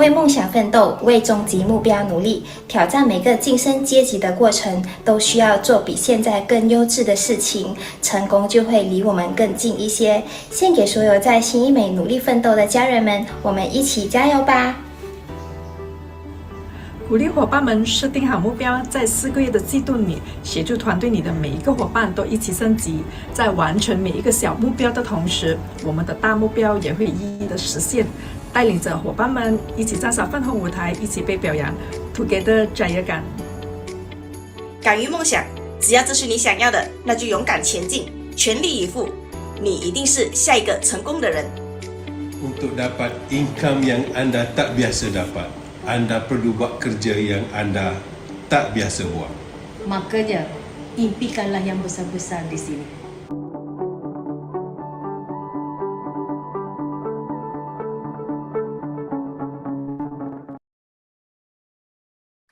为梦想奋斗，为终极目标努力，挑战每个晋升阶级的过程，都需要做比现在更优质的事情，成功就会离我们更近一些。献给所有在新医美努力奋斗的家人们，我们一起加油吧！鼓励伙伴们设定好目标，在4个月的季度里，协助团队里的每一个伙伴都一起升级。在完成每一个小目标的同时，我们的大目标也会一一的实现。带领着伙伴们一起站上粉红舞台，一起被表扬 ，Together 加油感！敢于梦想，只要这是你想要的，那就勇敢前进，全力以赴，你一定是下一个成功的人。Untuk dapat income yang anda tak biasa dapat, anda perlu buat kerja yang anda tak biasa buat. Makanya, impikanlah yang besar-besar di sini.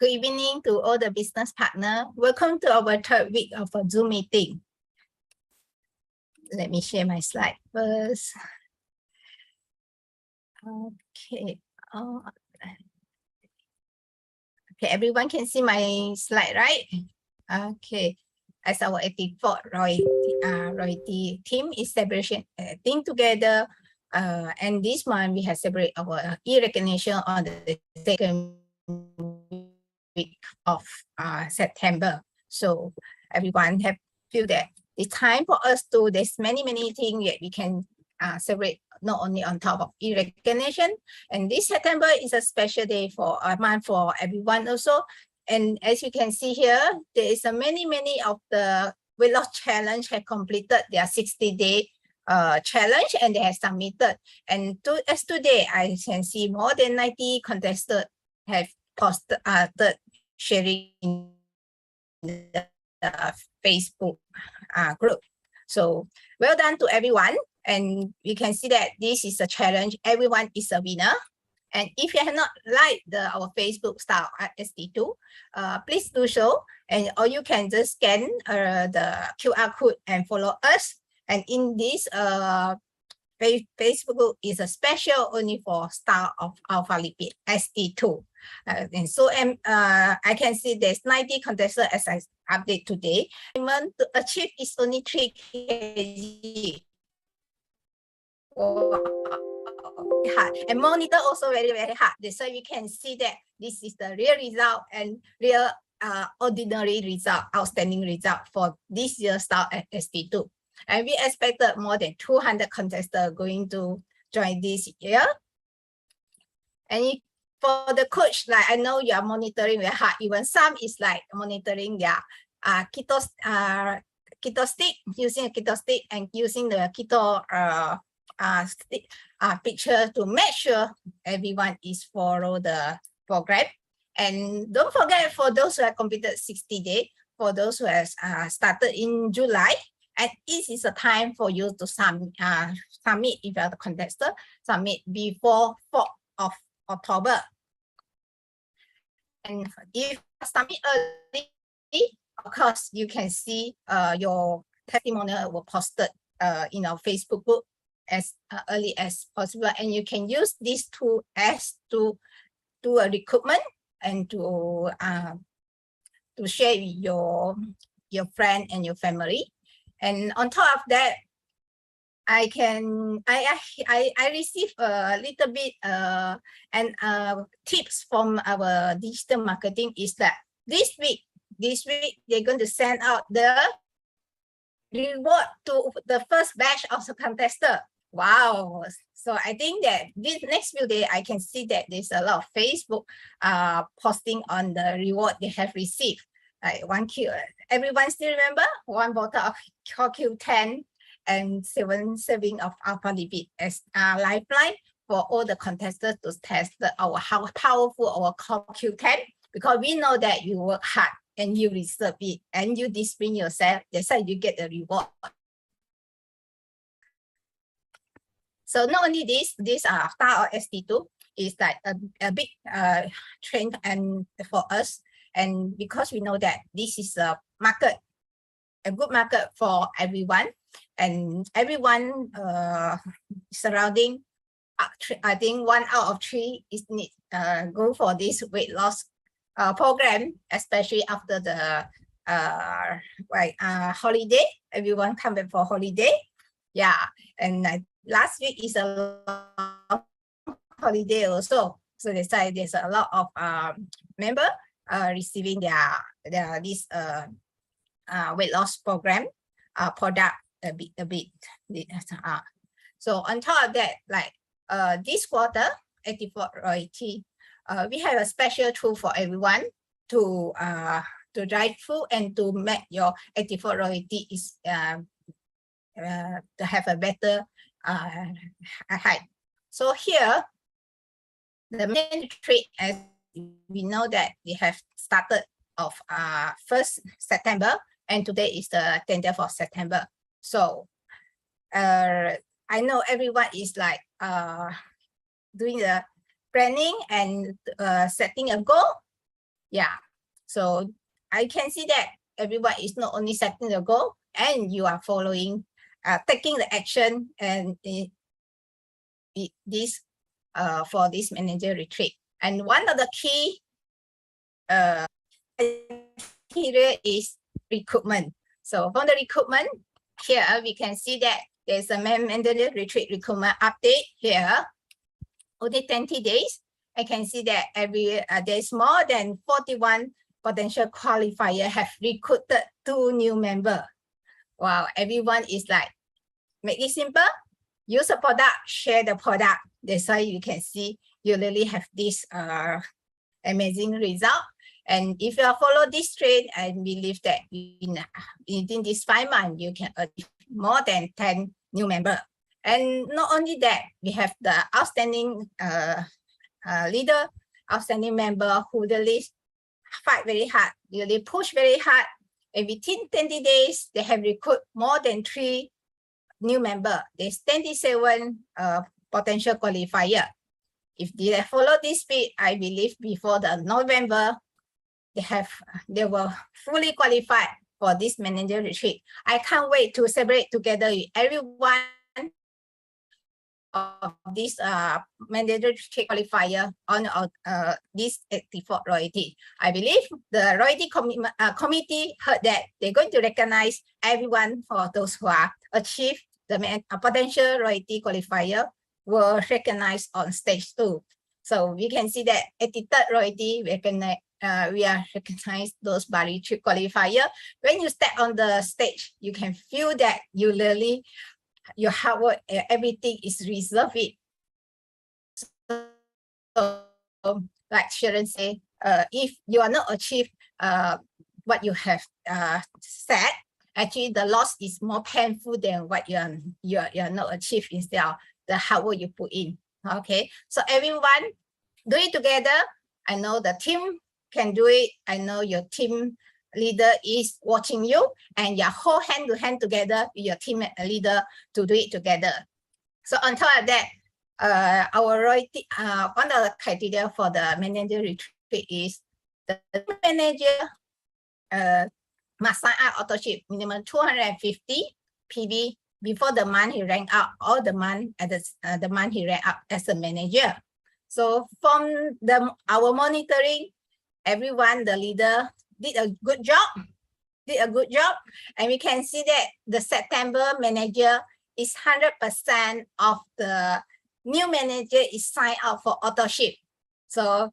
Good evening to all the business partners. Welcome to our third week of a Zoom meeting. Let me share my slide first. Okay. Okay, everyone can see my slide, right? Okay. As our 84th royalty team is celebrating thing together. And this month we have celebrated our e-recognition on the second week of September. So everyone have feel that it's time for us to, there's many things that we can celebrate, not only on top of e-recognition. And this September is a special day for a month for everyone also. And as you can see here, there is a many of the weight loss challenge have completed their 60-day challenge and they have submitted. And as today, I can see more than 90 contestants have posted sharing in the Facebook group. So well done to everyone. And you can see that this is a challenge. Everyone is a winner. And if you have not liked our Facebook style at SD2, please do so. And or you can just scan the QR code and follow us. And in this Facebook is a special only for Star of Alpha Lipid SD2. And so I can see there's 90 contestants as I update today. To achieve is only 3 kg. Hard. And monitor also very hard. So you can see that this is the real result and real ordinary result, outstanding result for this year's style at SD2. And we expected more than 200 contestants going to join this year. And for the coach, like I know you are monitoring very hard. Even some is like monitoring their keto stick, using a keto stick and using the keto stick picture to make sure everyone is follow the program. And don't forget, for those who have completed 60 days, for those who have started in July, and this is a time for you to submit if you are the contestant, submit before 4th of October. And if you submit early, of course, you can see your testimonial will posted in our Facebook group as early as possible. And you can use this tool as to do a recruitment and to share with your friend and your family. And on top of that, I received a little bit tips from our digital marketing is that this week they're going to send out the reward to the first batch of the contestant. Wow. So I think that this next few days, I can see that there's a lot of Facebook posting on the reward they have received. Like 1 kilo. Everyone still remember 1 bottle of CoQ10 and 7 serving of alpha lipid as lifeline for all the contestants to test how powerful our CoQ10, because we know that you work hard and you reserve it and you discipline yourself. That's why you get the reward. So not only this Star or SD2 is like a big trend and for us. And because we know that this is a market, a good market for everyone, and everyone surrounding I think 1 out of 3 is go for this weight loss program, especially after the holiday. Everyone come back for holiday. Yeah, and last week is a long holiday also, so that's why there's a lot of member receiving their this weight loss program product a bit. So on top of that, like this quarter 84 royalty, we have a special tool for everyone to drive through and to make your 84 royalty is to have a better height. So here, the main trade, as we know that we have started of 1st September, and today is the 10th of September. So I know everyone is like doing the planning and setting a goal. Yeah, so I can see that everyone is not only setting the goal, and you are following, taking the action, and this for this manager retreat. And one of the key criteria is recruitment. So from the recruitment, here we can see that there's a manager retreat recruitment update here. Only 20 days. I can see that there's more than 41 potential qualifier have recruited 2 new members. Wow, everyone is like, make it simple, use a product, share the product. That's why you can see you really have this amazing result. And if you follow this trend, I believe that within this 5 months, you can achieve more than 10 new members. And not only that, we have the outstanding leader, outstanding member who really fight very hard, really push very hard. And within 20 days, they have recruited more than 3 new members. There's 27 potential qualifier. If they follow this speed, I believe before the November, they were fully qualified for this manager retreat. I can't wait to celebrate together with everyone of this manager retreat qualifier on this 84 royalty. I believe the royalty committee heard that they're going to recognize everyone for those who are achieved the potential royalty qualifier were recognized on stage 2. So we can see that 83rd royalty we are recognized those by retreat qualifier. When you step on the stage, you can feel that you really, your hard work, everything is reserved. So like Sharon say, if you are not achieved what you have said, actually the loss is more painful than what you are not achieved instead of the hard work you put in. Okay, so everyone do it together. I know the team can do it. I know your team leader is watching you, and you hold hand to hand together with your team leader to do it together. So on top of that, our royalty, one of the criteria for the manager retreat is the manager must sign up authorship minimum 250 PV before the month he rank up, or the month at the month he rank up as a manager. So from our monitoring, everyone, the leader did a good job, and we can see that the September manager is 100% of the new manager is signed up for authorship. So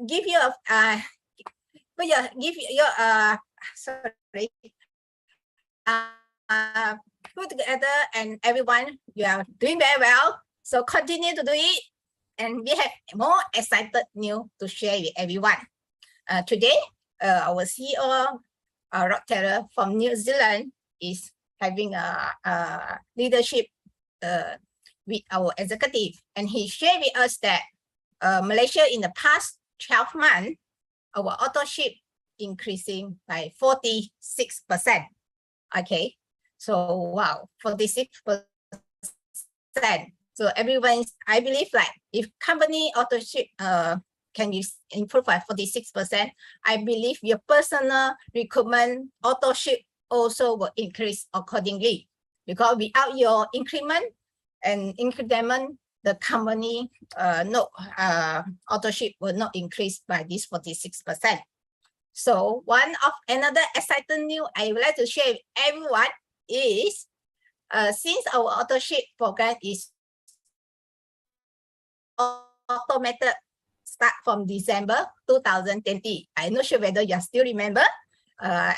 give your put together, and everyone, you are doing very well. So continue to do it, and we have more excited news to share with everyone. Today, our CEO, Rod Taylor from New Zealand, is having a leadership with our executive, and he shared with us that Malaysia in the past 12 months, our authorship increasing by 46%. Okay, so wow, 46%. So everyone, I believe, like if company authorship can be improved by 46%, I believe your personal recruitment authorship also will increase accordingly, because without your increment, the the company authorship will not increase by this 46%. So one of another exciting news I would like to share with everyone is since our authorship program is automated start from December 2020. I'm not sure whether you still remember,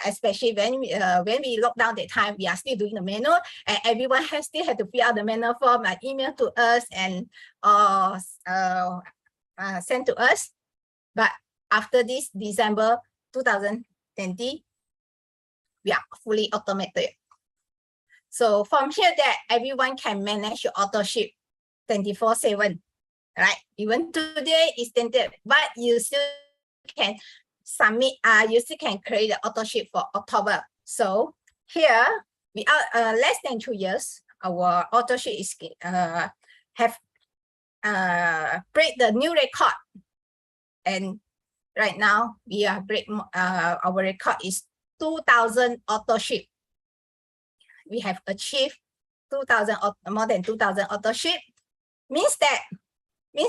especially when we locked down that time, we are still doing the manual, and everyone still had to fill out the manual form and email to us and send to us. But after this December 2020, we are fully automated. So from here that everyone can manage your authorship 24/7. Right, even today is tentative, but you still can submit. You still can create the authorship for October. So here we are less than 2 years. Our authorship is have break the new record, and right now we are our record is 2,000 authorship. We have achieved 2,000 more than 2,000 authorship. Means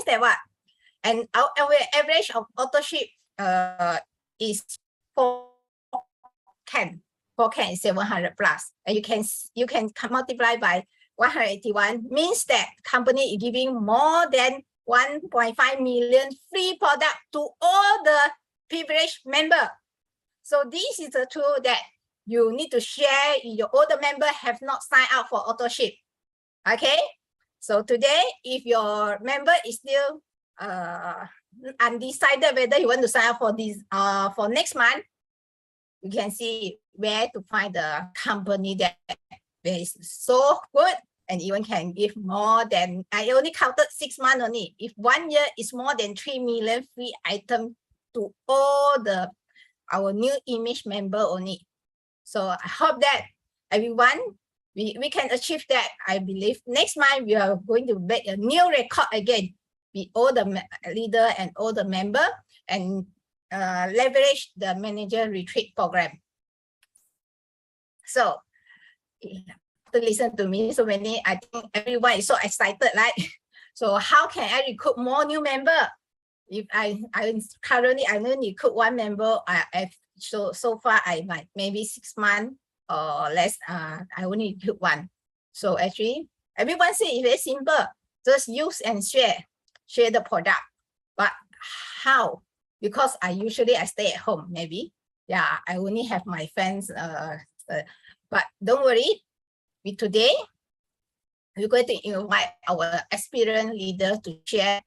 that what? And our average of authorship is 4 can is 700 plus, and you can multiply by 181. Means that company is giving more than 1.5 million free product to all the privileged member. So this is a tool that you need to share. Your older member have not signed up for authorship. Okay. So today, if your member is still undecided whether you want to sign up for this for next month, you can see where to find the company that is so good and even can give more than, I only counted 6 months only. If 1 year is more than 3 million free item to all our new image member only. So I hope that everyone, we can achieve that. I believe next month we are going to make a new record again with all the leader and all the member, and leverage the manager retreat program. So to listen to me so many, I think everyone is so excited, right? So how can I recruit more new member? If I currently I only recruit 1 member, so far I might maybe 6 months or less, I only recruit 1. So actually everyone say it's very simple, just use and share the product. But how? Because I stay at home, maybe. Yeah, I only have my friends. But don't worry, today we're going to invite our experienced leader to share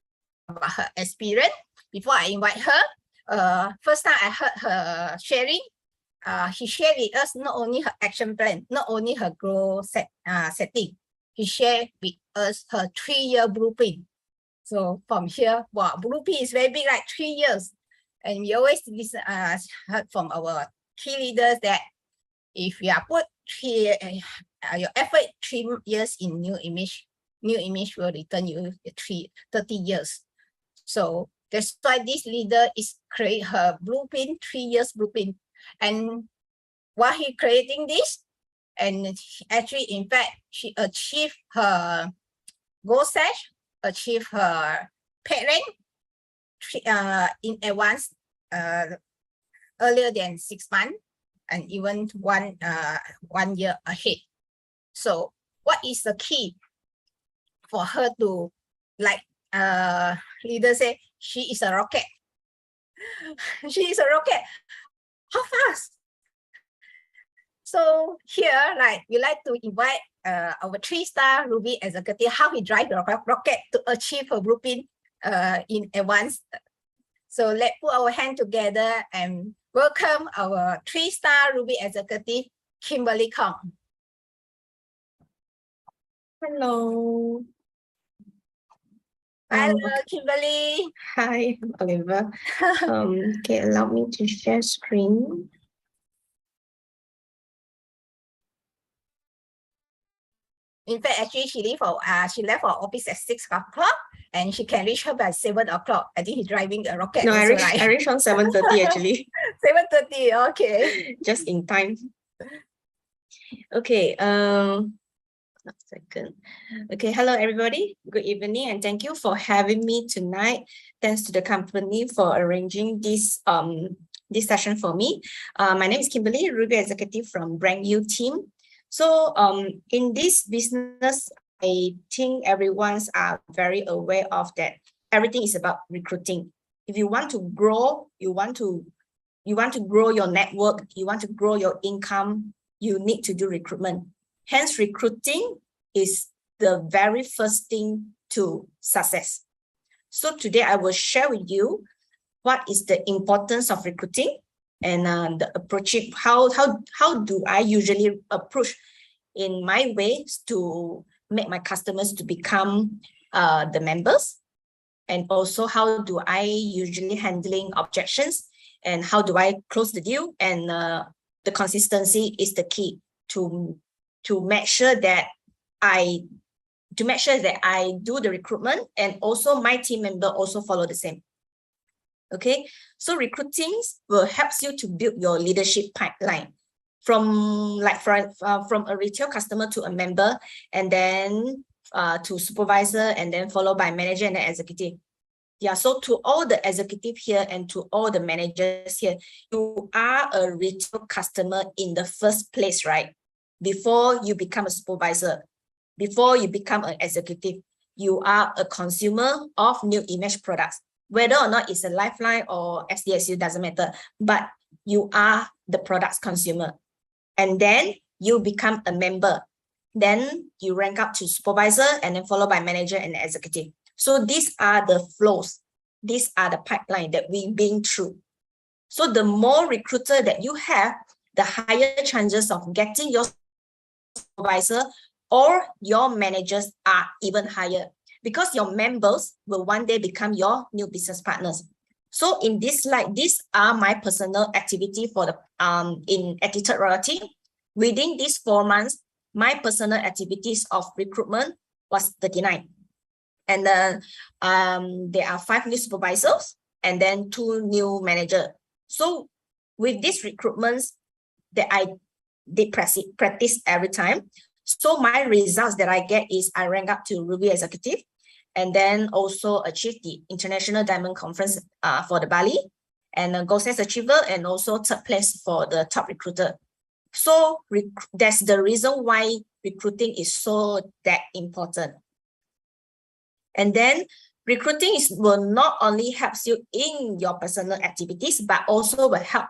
about her experience. Before I invite her, first time I heard her sharing, she shared with us not only her action plan, not only her growth setting, she shared with us her 3-year blueprint. So from here, wow, blueprint is very big, like 3 years. And we always listen, heard from our key leaders that if you are put your effort 3 years in new image will return you 30 years. So that's why this leader is create her blueprint, 3 years blueprint. And while he creating this, and actually, in fact, she achieved her goal set, achieved her pay rank in advance earlier than 6 months, and even one year ahead. So what is the key for her to, like leader say, she is a rocket. She is a rocket. How fast? So here, like, we like to invite our 3-star Ruby executive, how he drive the rocket to achieve her blueprint in advance. So let's put our hand together and welcome our 3-star Ruby executive, Kimberly Kong. Hello. Hello, Kimberly. Hi, Oliver. Okay, allow me to share screen. In fact, actually, she left for office at 6 o'clock, and she can reach her by 7 o'clock. I think he's driving a rocket. No, also, I reached on 7:30 actually. 7:30, okay. Just in time. Okay. One second. Okay, hello everybody. Good evening and thank you for having me tonight. Thanks to the company for arranging this this session for me. My name is Kimberly, Ruby Executive from Brand U team. So in this business, I think everyone's are very aware of that. Everything is about recruiting. If you want to grow, you want to grow your network, you want to grow your income, you need to do recruitment. Hence, recruiting is the very first thing to success. So today I will share with you what is the importance of recruiting and the approaching, how do I usually approach in my ways to make my customers to become the members, and also how do I usually handling objections and how do I close the deal, and the consistency is the key to make sure that I do the recruitment, and also my team member also follow the same. Okay, so recruiting will help you to build your leadership pipeline from a retail customer to a member, and then to supervisor, and then followed by manager and then executive. Yeah, so to all the executive here and to all the managers here, you are a retail customer in the first place, right? Before you become a supervisor, before you become an executive, you are a consumer of new image products. Whether or not it's a Lifeline or SDSU, doesn't matter, but you are the products consumer. And then you become a member. Then you rank up to supervisor and then followed by manager and executive. So these are the flows. These are the pipeline that we've been through. So the more recruiter that you have, the higher chances of getting your supervisor or your managers are even higher, because your members will one day become your new business partners. So in this slide, these are my personal activity for the in Untitled Royalty. Within these 4 months, my personal activities of recruitment was 39. And then there are 5 new supervisors and then 2 new managers. So with these recruitments that I did practice every time, so my results that I get is I rank up to Ruby Executive, and then also achieve the International Diamond Conference for the Bali, and Gold Sales Achiever, and also 3rd place for the top recruiter. So that's the reason why recruiting is so that important. And then recruiting will not only help you in your personal activities, but also will help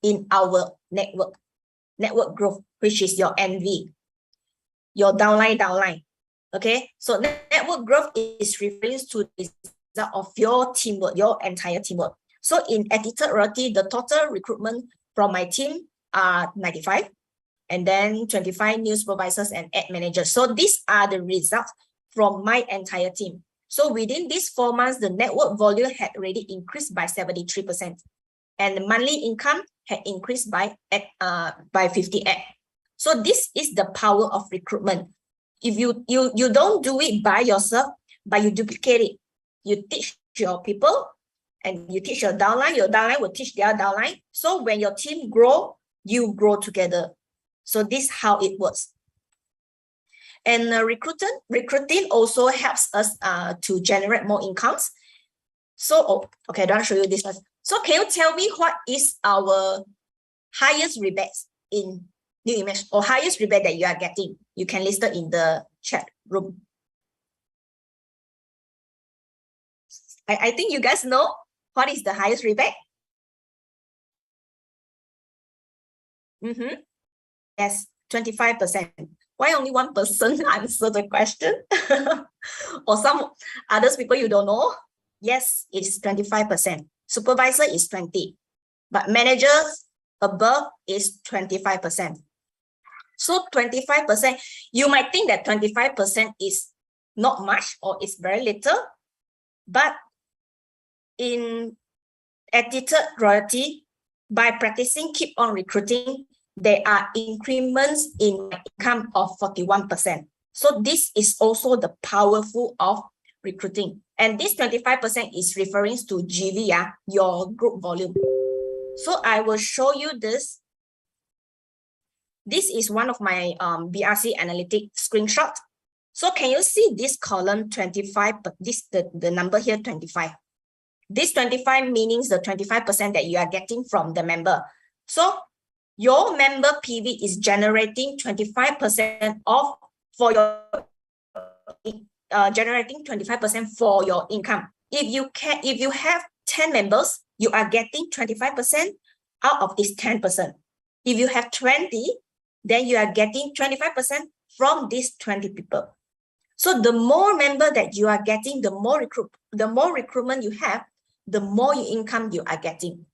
in our network growth, which is your NV, your downline. Okay, so network growth is referring to the result of your teamwork, your entire teamwork. So in Untitled Royalty, the total recruitment from my team are 95, and then 25 new supervisors and 8 managers. So these are the results from my entire team. So within these 4 months, the network volume had already increased by 73%, and the monthly income had increased by 58. So this is the power of recruitment. If you don't do it by yourself, but you duplicate it, you teach your people and you teach your downline will teach their downline. So when your team grow, you grow together. So this is how it works. And recruiting also helps us to generate more incomes. So, okay, I don't show you this one. So can you tell me what is our highest rebates in new image, or highest rebate that you are getting? You can list it in the chat room. I think you guys know what is the highest rebate. Yes, 25%. Why only one person answer the question? Or some others people you don't know? Yes, it's 25%. Supervisor is 20, but managers above is 25%. So 25%, you might think that 25% is not much or it's very little, but in Untitled Royalty, by practicing keep on recruiting, there are increments in income of 41%. So this is also the powerful of recruiting. And this 25% is referring to GV, your group volume. So I will show you this This is one of my BRC analytic screenshot. So can you see this column 25, but the number here 25. This 25 means the 25% that you are getting from the member. So your member PV is generating 25% off for your generating 25% for your income. If you have 10 members, you are getting 25% out of this 10%. If you have 20, then you are getting 25% from these 20 people. So the more member that you are getting, the more recruitment you have, the more income you are getting.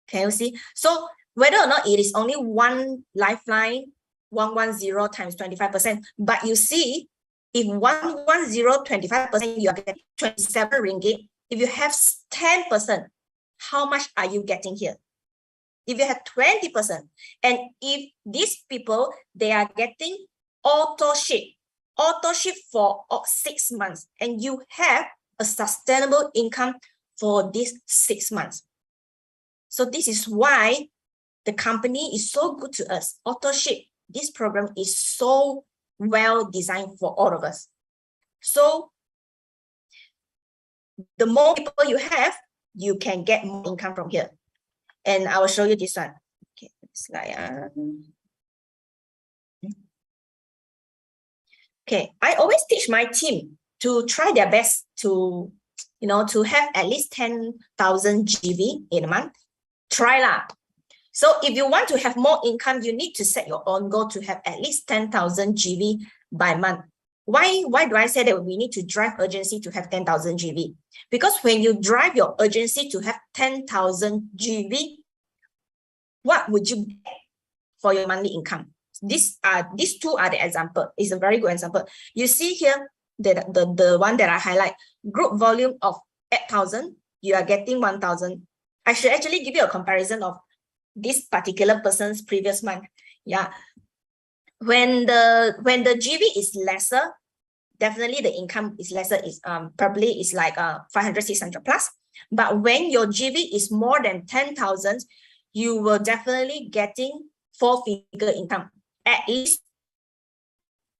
Can you see? So whether or not it is only one lifeline, 110 times 25%, but you see, if 110 25%, you are getting 27 ringgit. If you have 10%, how much are you getting here? If you have 20%, and if these people, they are getting auto ship for 6 months, and you have a sustainable income for these 6 months. So this is why the company is so good to us. Auto ship, this program is so well designed for all of us. So the more people you have, you can get more income from here. And I will show you this one. Okay, slide. Okay, I always teach my team to try their best to, to have at least 10,000 GV in a month. Try lah. So if you want to have more income, you need to set your own goal to have at least 10,000 GV by month. Why do I say that we need to drive urgency to have 10,000 GV? Because when you drive your urgency to have 10,000 GV, what would you get for your monthly income? These two are the example. It's a very good example. You see here, the one that I highlight, group volume of 8,000, you are getting 1,000. I should actually give you a comparison of this particular person's previous month. Yeah. When the GV is lesser, definitely the income is lesser, is probably is like 500, 600 plus. But when your GV is more than 10,000, you will definitely getting 4-figure income, at least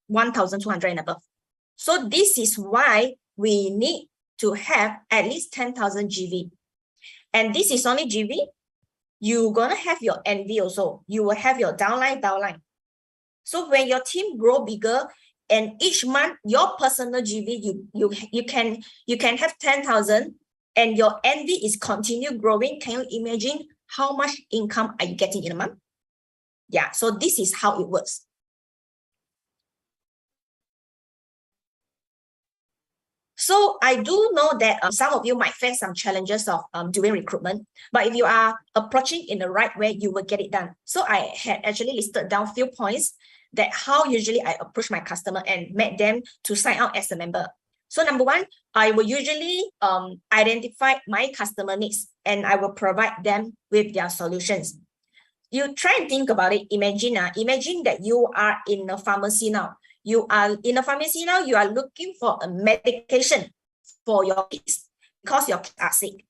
1,200 and above. So this is why we need to have at least 10,000 GV. And this is only GV. You're gonna have your NV also. You will have your downline. So when your team grow bigger, and each month your personal GV, you can have 10,000, and your NV is continue growing. Can you imagine how much income are you getting in a month? Yeah, so this is how it works. So I do know that some of you might face some challenges of doing recruitment, but if you are approaching in the right way, you will get it done. So I had actually listed down a few points that how usually I approach my customer and make them to sign out as a member. So number one, I will usually identify my customer needs and I will provide them with their solutions. You try and think about it. Imagine that you are in a pharmacy now. You are in a pharmacy now, you are looking for a medication for your kids because your kids are sick.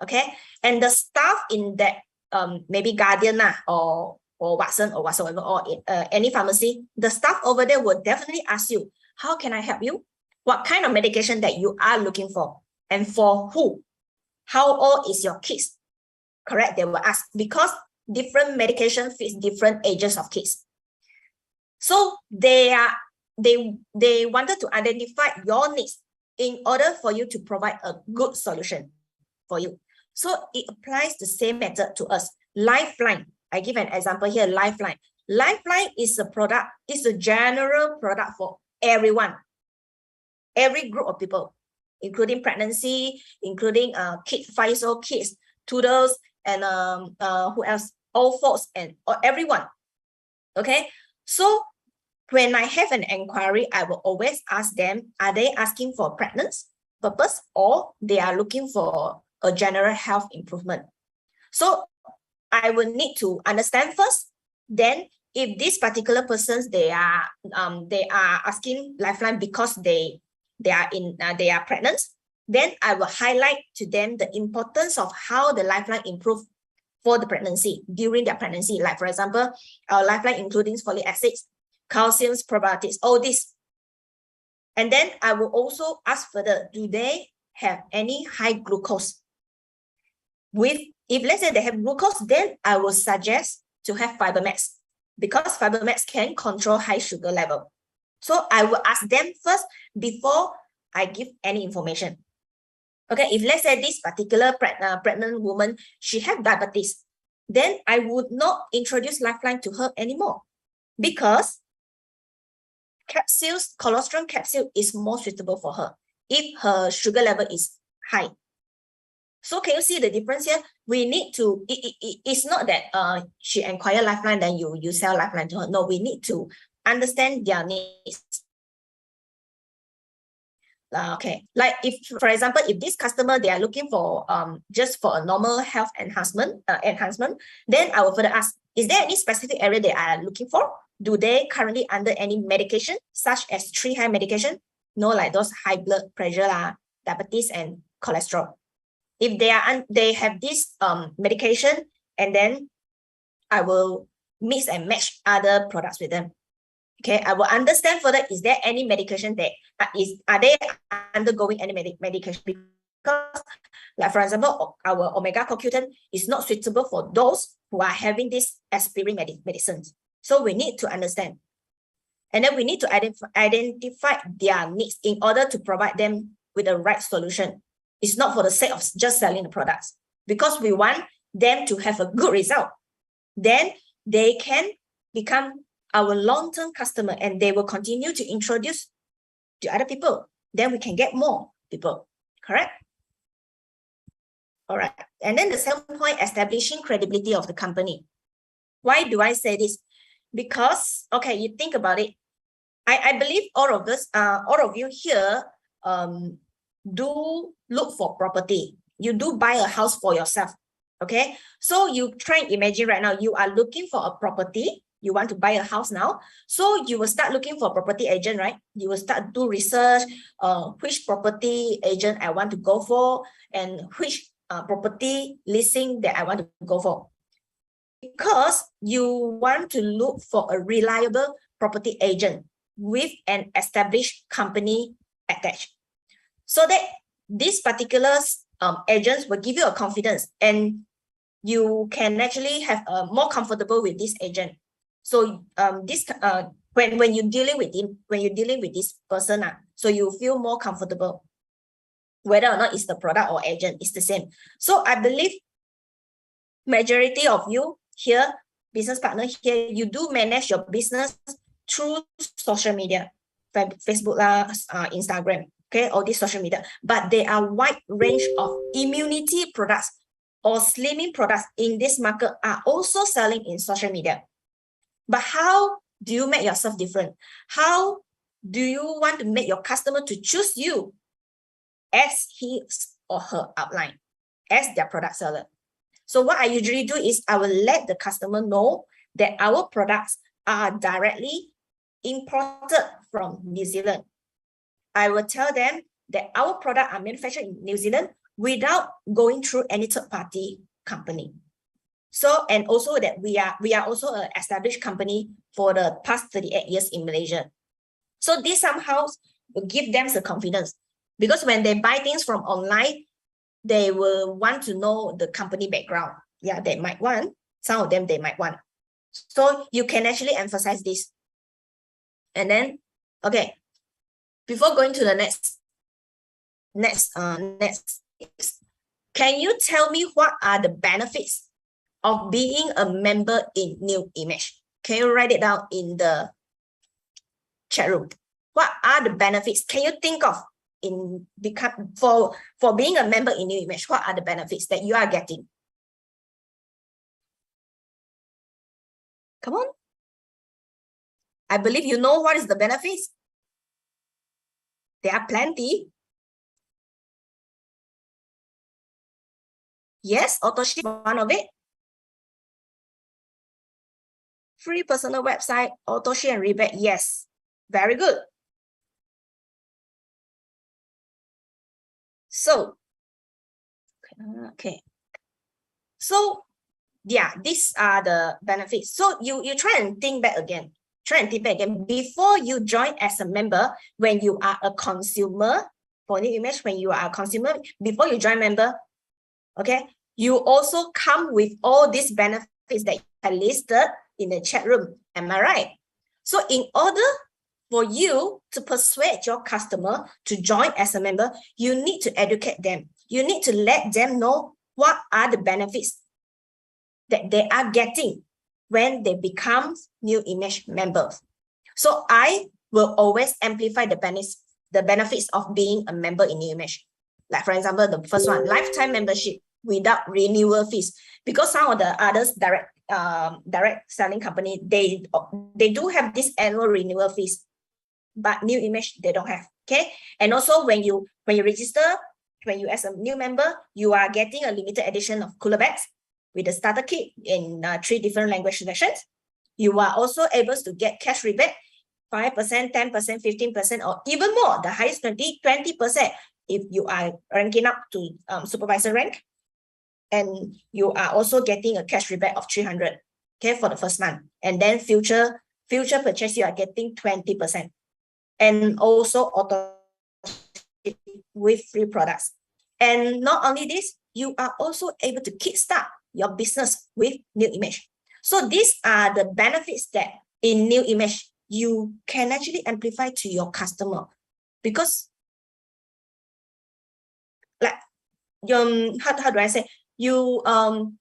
Okay. And the staff in that maybe Guardian or Watson or whatsoever, or any pharmacy, the staff over there will definitely ask you, how can I help you? What kind of medication that you are looking for and for who? How old is your kids? Correct, they will ask, because different medication fits different ages of kids. So they wanted to identify your needs in order for you to provide a good solution for you. So it applies the same method to us. Lifeline, I give an example here, Lifeline. Lifeline is a product, it's a general product for everyone, every group of people, including pregnancy, including kids, 5 years old kids, toddlers, and who else? Old folks and everyone. Okay, so when I have an inquiry, I will always ask them, are they asking for pregnancy purpose or they are looking for a general health improvement? So I will need to understand first. Then if these particular persons, they are asking Lifeline because they are pregnant, then I will highlight to them the importance of how the Lifeline improve for the pregnancy, during their pregnancy. Like for example, our lifeline including folic acids, calcium, probiotics, all this. And then I will also ask further, do they have any high glucose? If let's say they have glucose, then I will suggest to have FiberMax, because FiberMax can control high sugar level. So I will ask them first before I give any information. Okay, if let's say this particular pregnant woman, she had diabetes, then I would not introduce Lifeline to her anymore, because capsules, colostrum capsule is more suitable for her if her sugar level is high. So can you see the difference here? We need to, it's not that she inquire Lifeline, then you sell Lifeline to her. No, we need to understand their needs. Okay, like if, for example, if this customer, they are looking for just for a normal health enhancement, then I will further ask, is there any specific area they are looking for? Do they currently under any medication, such as 3 high medication? No, like those high blood pressure, diabetes and cholesterol. If they have this medication, and then I will mix and match other products with them. Okay, I will understand further, is there any medication that are they undergoing any medication? Because, like for example, our omega CoQ10 is not suitable for those who are having this aspirin medicines. So we need to understand. And then we need to identify their needs in order to provide them with the right solution. It's not for the sake of just selling the products, because we want them to have a good result. Then they can become our long-term customer, and they will continue to introduce to other people. Then we can get more people, correct? All right. And then the second point, establishing credibility of the company. Why do I say this? Because, okay, you think about it. I believe all of us, all of you here do look for property. You do buy a house for yourself, okay? So you try and imagine right now, you are looking for a property. You want to buy a house now. So you will start looking for a property agent, right? You will start do research, which property agent I want to go for, and which property listing that I want to go for. Because you want to look for a reliable property agent with an established company attached. So that these particular agents will give you a confidence, and you can actually have more comfortable with this agent. So when you're dealing with him, when you're dealing with this person, so you feel more comfortable. Whether or not it's the product or agent, it's the same. So I believe majority of you here, business partner here, you do manage your business through social media, Facebook, Instagram, okay, all these social media. But there are wide range of immunity products or slimming products in this market are also selling in social media. But how do you make yourself different? How do you want to make your customer to choose you as his or her outline, as their product seller? So what I usually do is I will let the customer know that our products are directly imported from New Zealand. I will tell them that our products are manufactured in New Zealand without going through any third-party company. So, and also that we are also an established company for the past 38 years in Malaysia. So this somehow will give them the confidence, because when they buy things from online, they will want to know the company background. Yeah, they might want, some of them they might want. So you can actually emphasize this. And then, okay, before going to the next, can you tell me what are the benefits of being a member in New Image? Can you write it down in the chat room? What are the benefits? Can you think of in for being a member in New Image? What are the benefits that you are getting? Come on. I believe you know what is the benefits. There are plenty. Yes, AutoShip, one of it. Free personal website, AutoShip and rebate. Yes, very good. So, okay. So Yeah, these are the benefits. So you try and think back again. Before you join as a member, when you are a consumer, for new image, when you are a consumer, before you join member, okay, you also come with all these benefits that are listed in the chat room. Am I right? So in order for you to persuade your customer to join as a member, you need to educate them. You need to let them know what are the benefits that they are getting when they become new image members. So I will always amplify the benefits of being a member in new image. Like for example, the first one, lifetime membership without renewal fees. Because some of the others direct selling company, they do have this annual renewal fees, but new image they don't have. Okay, and also when you register, when you as a new member, you are getting a limited edition of cooler bags with the starter kit in 3 different language sessions. You are also able to get cash rebate, 5%, 10%, 15%, or even more, the highest 20% if you are ranking up to supervisor rank. And you are also getting a cash rebate of 300, okay, for the first month. And then future purchase, you are getting 20%. And also auto with free products. And not only this, you are also able to kickstart your business with new image. So these are the benefits that in new image you can actually amplify to your customer, because like how do I say, you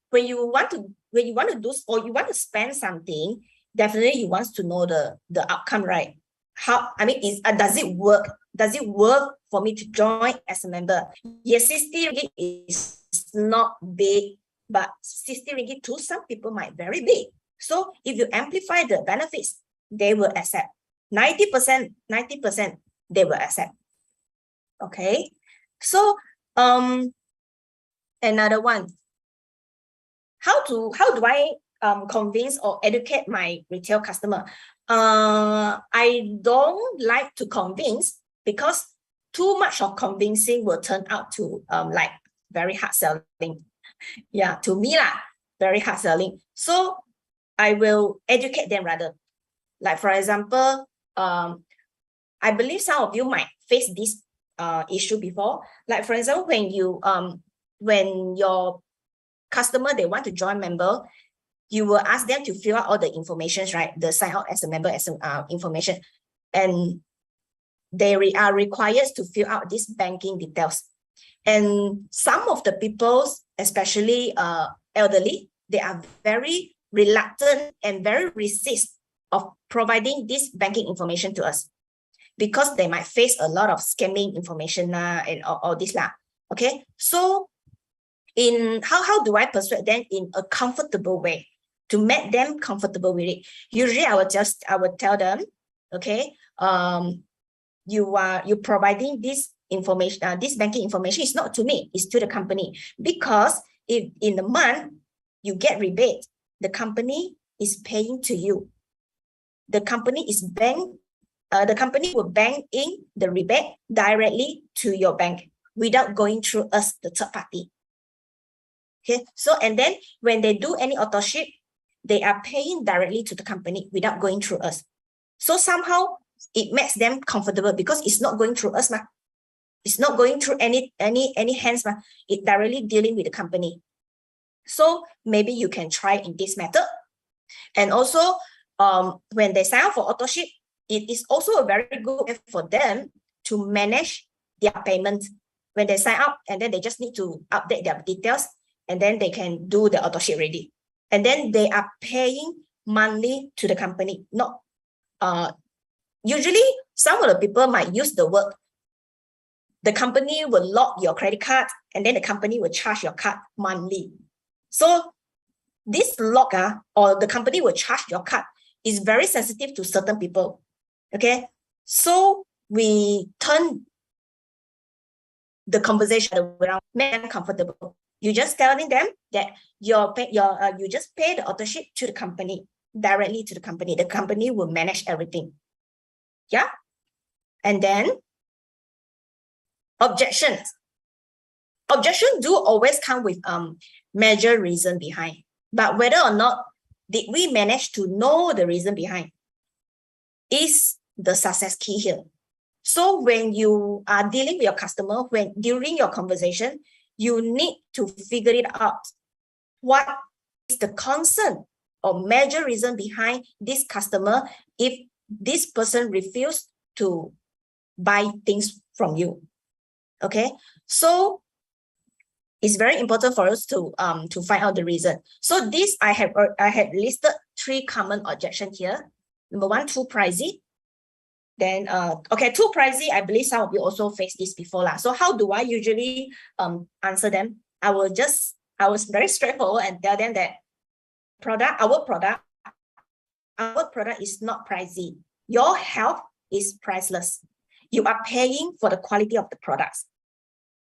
when you want to do, or you want to spend something, definitely you want to know the outcome, right? How, I mean, does it work? Does it work for me to join as a member? Yes, 60 ringgit is not big, but 60 ringgit to some people might very big. So if you amplify the benefits, they will accept. 90%, they will accept. Okay. So another one. How do I convince or educate my retail customer? I don't like to convince, because too much of convincing will turn out to like very hard selling. Yeah, to me very hard selling. So I will educate them rather. Like for example, I believe some of you might face this issue before. Like for example, when your customer, they want to join member, you will ask them to fill out all the information, right? The sign out as a member as information, and they are required to fill out these banking details. And some of the people, especially elderly, they are very reluctant and very resist of providing this banking information to us, because they might face a lot of scamming information and all this . Okay, so in how do I persuade them in a comfortable way, to make them comfortable with it? Usually I would tell them, okay, you providing this information, this banking information is not to me, it's to the company, because if in the month you get rebate, the company is paying to you. The company will bank in the rebate directly to your bank without going through us, the third party. Okay, so and then when they do any auto ship, they are paying directly to the company without going through us. So somehow it makes them comfortable, because it's not going through us, it's not going through any hands, it directly dealing with the company. So maybe you can try in this method. And also when they sign up for auto ship, it is also a very good way for them to manage their payment. When they sign up, and then they just need to update their details, and then they can do the auto ship ready. And then they are paying monthly to the company. Not usually some of the people might use the word, the company will lock your credit card, and then the company will charge your card monthly. So this lock or the company will charge your card is very sensitive to certain people. Okay, so we turn the conversation around, make them comfortable. You just telling them that you just pay the auto ship to the company, directly to the company. The company will manage everything. Yeah. And then objections do always come with major reason behind. but whether or not did we manage to know the reason behind is the success key here. So when you are dealing with your customer, when during your conversation, you need to figure it out. What is the concern or major reason behind this customer if this person refused to buy things from you? Okay, so it's very important for us to find out the reason. So this I had listed 3 common objections here. Number 1, too pricey. Then okay, too pricey. I believe some of you also faced this before lah. So how do I usually answer them? I was very straightforward and tell them that our product is not pricey. Your health is priceless. You are paying for the quality of the products,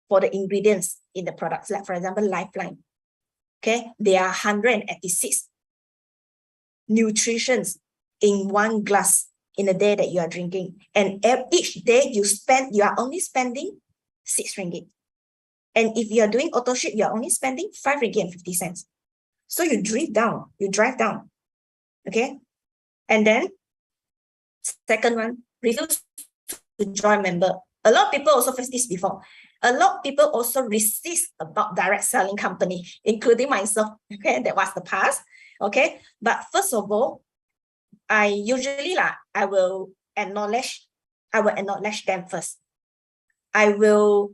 for the ingredients in the products. Like for example, Lifeline. Okay, there are 186 nutritions in 1 glass in a day that you are drinking, and each day you are only spending 6 ringgit. And if you are doing auto ship, you are only spending 5 ringgit and 50 cents. So you drive down. Okay, and then second one, refuse to join member. A lot of people also face this before. A lot of people also resist about direct selling company, including myself. Okay, that was the past. Okay, but first of all, I usually I will acknowledge them first. I will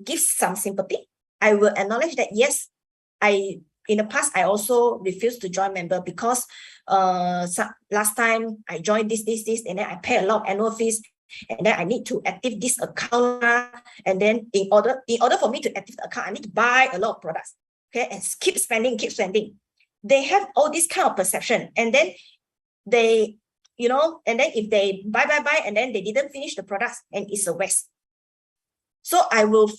give some sympathy. I will acknowledge that yes, in the past I also refused to join member because last time I joined this, and then I pay a lot of annual fees, and then I need to active this account, and then in order for me to active the account, I need to buy a lot of products. Okay, and keep spending. They have all this kind of perception, and then they, and then if they buy, and then they didn't finish the products, and it's a waste. So I will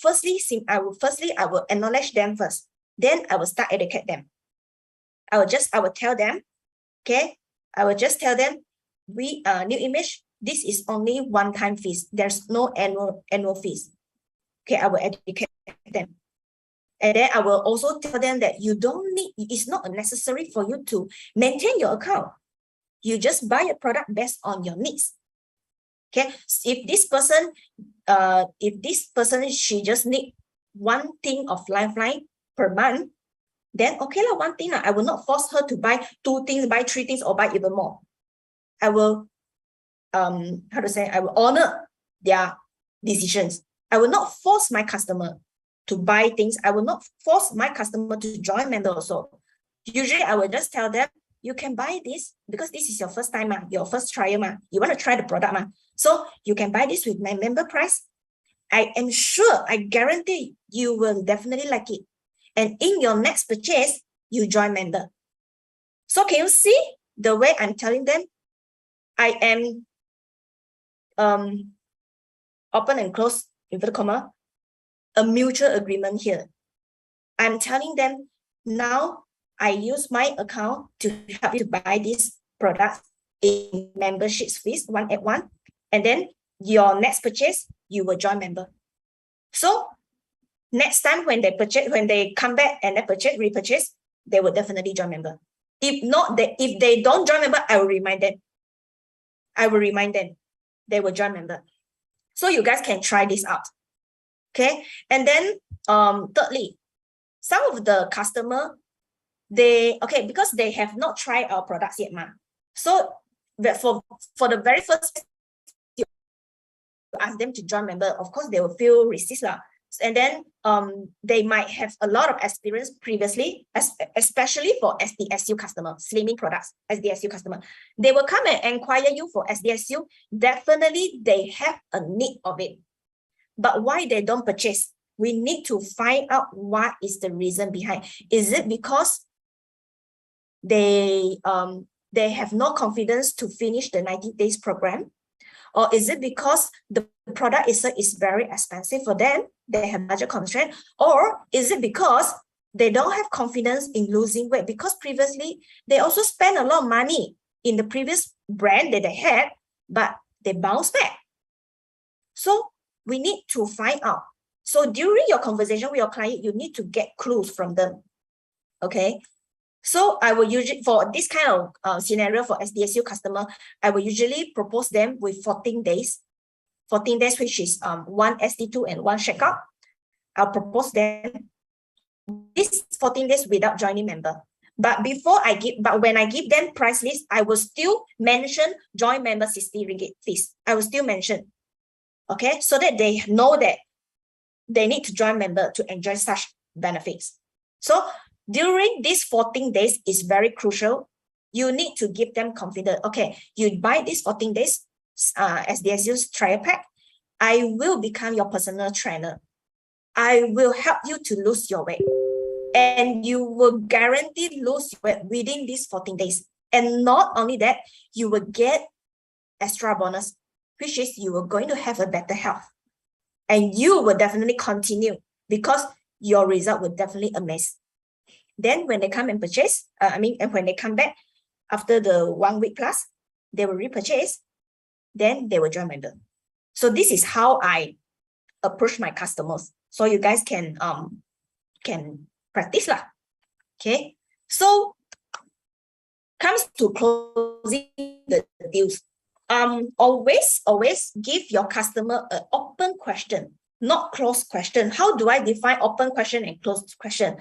acknowledge them first. Then I will start educate them. I will tell them, okay, we new image, this is only one-time fees. There's no annual fees. Okay, I will educate them. And then I will also tell them that it's not necessary for you to maintain your account. You just buy a product based on your needs. Okay, if this person, she just need 1 thing of Lifeline per month, then okay lah, 1 thing lah. I will not force her to buy 2 things, buy 3 things, or buy even more. I will, I will honor their decisions. I will not force my customer to buy things. I will not force my customer to join member also. Usually I will just tell them, you can buy this because this is your first time, your first trial. You want to try the product. So you can buy this with my member price. I am sure, I guarantee you will definitely like it. And in your next purchase, you join member. So can you see the way I'm telling them? I am open and close, inverted comma, a mutual agreement here. I'm telling them, now I use my account to help you to buy this product in membership fees 181, and then your next purchase, you will join member. So next time when they come back and they repurchase, they will definitely join member. If not, if they don't join member, I will remind them. They will join member. So you guys can try this out. Okay, and then thirdly, some of the customer, because they have not tried our products yet, so for the very first, you ask them to join member, of course they will feel resist lah. And then they might have a lot of experience previously, especially for SDSU customer, slimming products, SDSU customer. They will come and inquire you for SDSU. Definitely they have a need of it. But why they don't purchase? We need to find out what is the reason behind. Is it because they have no confidence to finish the 90 days program? Or is it because the product is very expensive for them? They have budget constraint? Or is it because they don't have confidence in losing weight? Because previously, they also spent a lot of money in the previous brand that they had, but they bounced back. So we need to find out. So during your conversation with your client, you need to get clues from them. Okay. So I will usually, for this kind of scenario for SDSU customer, I will usually propose them with 14 days. 14 days, which is one SD2 and one checkout. I'll propose them this 14 days without joining member. But when I give them price list, I will still mention join member 60 ringgit fees. I will still mention, okay, so that they know that they need to join member to enjoy such benefits. So during these 14 days is very crucial. You need to give them confidence. Okay, you buy this 14 days SDSU's trial pack. I will become your personal trainer. I will help you to lose your weight. And you will guarantee lose your weight within these 14 days. And not only that, you will get extra bonus, which is you are going to have a better health. And you will definitely continue because your result will definitely amaze. Then when they come and purchase, and when they come back after the 1 week plus, they will repurchase, then they will join member. So this is how I approach my customers. So you guys can practice lah. Okay. So comes to closing the deals. Always give your customer an open question, not closed question. How do I define open question and closed question?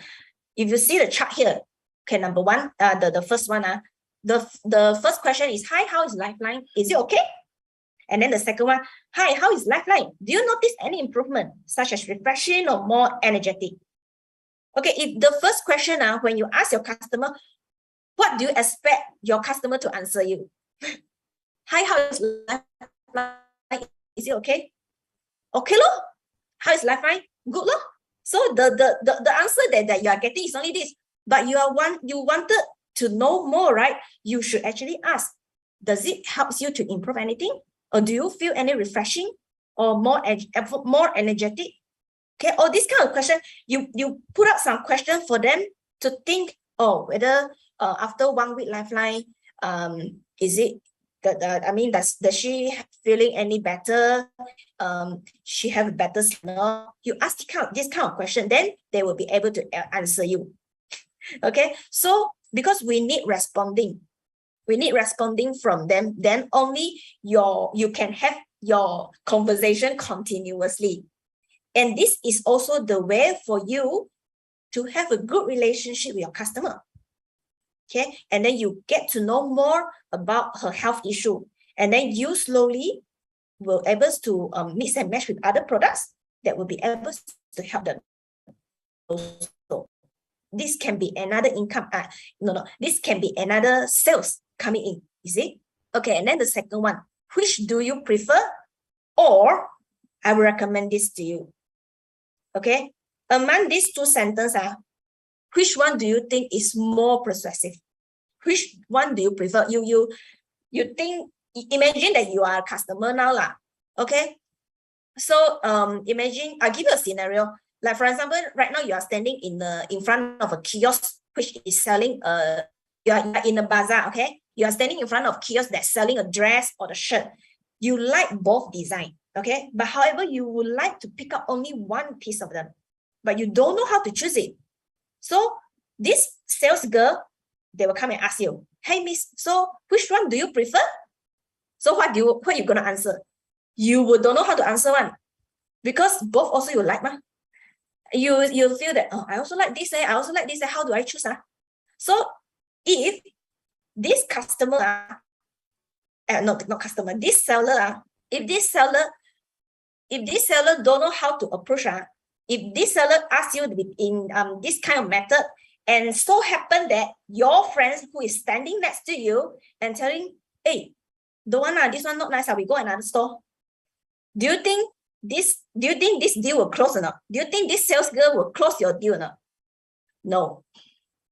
If you see the chart here, okay, number one, the first one, the first question is, hi, how is Lifeline? Is it okay? And then the second one, hi, how is Lifeline? Do you notice any improvement, such as refreshing or more energetic? Okay, if the first question, when you ask your customer, what do you expect your customer to answer you? Hi, how is Lifeline? Is it okay? Okay, lo. How is Lifeline? Good, lo. So the answer that you are getting is only this. But you wanted to know more, right? You should actually ask, does it help you to improve anything? Or do you feel any refreshing or more energetic? Okay, all this kind of question, you put up some question for them to think, whether after 1 week Lifeline, is it does she feeling any better? She have a better signal. You ask this kind of question, then they will be able to answer you. Okay, so because we need responding from them, then only you can have your conversation continuously. And this is also the way for you to have a good relationship with your customer. Okay, and then you get to know more about her health issue, and then you slowly will able to mix and match with other products that will be able to help them. Also, this can be another income. This can be another sales coming in. Is it okay? And then the second one, which do you prefer, or I will recommend this to you. Okay, among these two sentences, which one do you think is more persuasive? Which one do you prefer? You think, imagine that you are a customer now lah. Okay, so imagine I give you a scenario. Like for example, right now you are standing in front of a kiosk which is selling you are in a bazaar. Okay, you are standing in front of a kiosk that's selling a dress or the shirt. You like both design. Okay, but however, you would like to pick up only one piece of them, but you don't know how to choose it. So this sales girl, they will come and ask you, hey miss, so which one do you prefer? So what you gonna answer? You don't know how to answer one, because both also you like, you feel that, I also like this, I also like this, how do I choose? So if this customer, not customer, this seller, if this seller don't know how to approach, if this seller asks you in this kind of method, and so happen that your friends who is standing next to you and telling, hey, don't want this one not nice, we go another store. Do you think this deal will close or not? Do you think this sales girl will close your deal or not? No,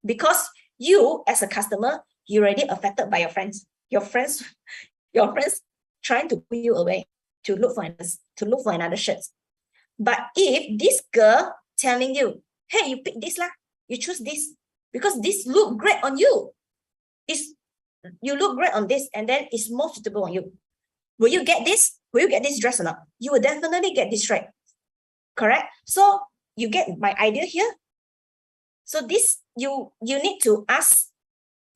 because you as a customer, you're already affected by your friends. Your friends trying to pull you away to look for another shirt. But if this girl telling you, hey, you pick this lah, you choose this because this look great on you. You look great on this, and then it's more suitable on you. Will you get this? Will you get this dress or not? You will definitely get this right. Correct? So you get my idea here. So this, you need to ask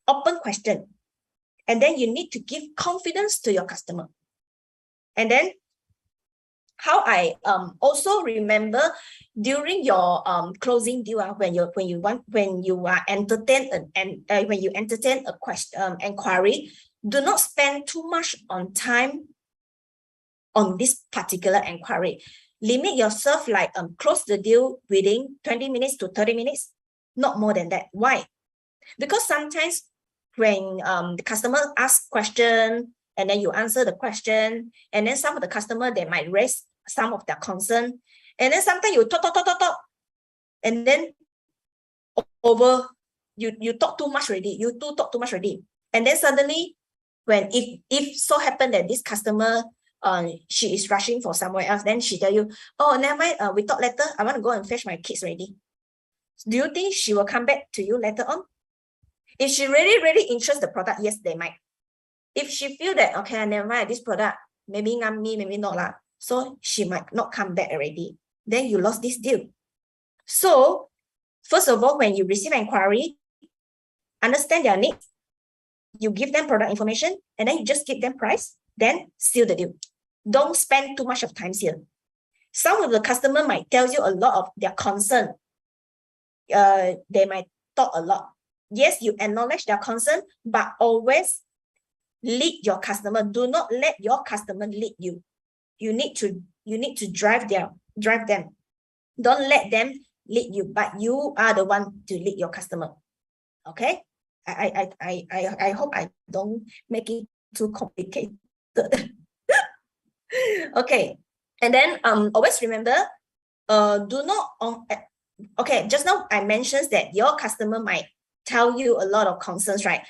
open question, and then you need to give confidence to your customer. And then how I also remember during your closing deal, when you entertain a question inquiry, do not spend too much on time on this particular inquiry. Limit yourself, like close the deal within 20 minutes to 30 minutes, not more than that. Why? Because sometimes when the customer asks question, and then you answer the question, and then some of the customer, they might raise some of their concern, and then sometimes you talk, and then you talk too much already, talk too much already, and then suddenly, when if so happen that this customer she is rushing for somewhere else, then she tell you, oh, never mind, we talk later, I want to go and fetch my kids already. Do you think she will come back to you later on? If she really interested the product, yes, they might. If she feel that, okay, never mind, this product, maybe not me, maybe not lah, so she might not come back already. Then you lost this deal. So, first of all, when you receive inquiry, understand their needs, you give them product information, and then you just give them price, then seal the deal. Don't spend too much of time here. Some of the customer might tell you a lot of their concern. They might talk a lot. Yes, you acknowledge their concern, but always lead your customer. Do not let your customer lead you. You need to drive them. Don't let them lead you, but you are the one to lead your customer. Okay? I hope I don't make it too complicated. Okay, and then always remember, do not okay, just now I mentioned that your customer might tell you a lot of concerns, right?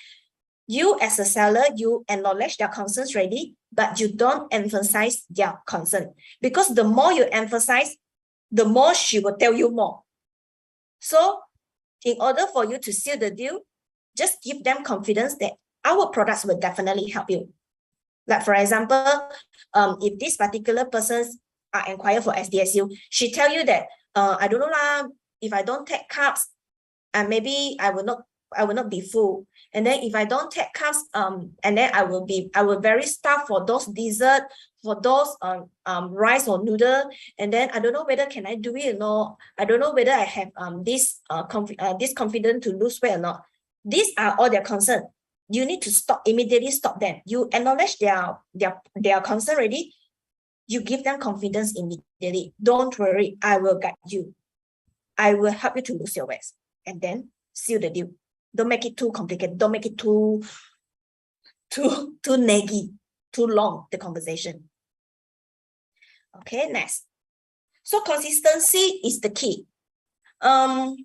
You as a seller, you acknowledge their concerns already, but you don't emphasize their concern, because the more you emphasize, the more she will tell you more. So in order for you to seal the deal, just give them confidence that our products will definitely help you. Like for example, if this particular person inquire for SDSU, she tell you that I don't know lah, if I don't take carbs, maybe I will not be full. And then if I don't take carbs, and then I will very starved for those dessert, for those rice or noodle, and then I don't know whether can I do it or not. I don't know whether I have this confidence to lose weight or not. These are all their concern. You need to immediately stop them. You acknowledge their concern already. You give them confidence immediately. Don't worry, I will guide you. I will help you to lose your weight, and then seal the deal. Don't make it too complicated. Don't make it too naggy, too long, the conversation. Okay, next. So consistency is the key. So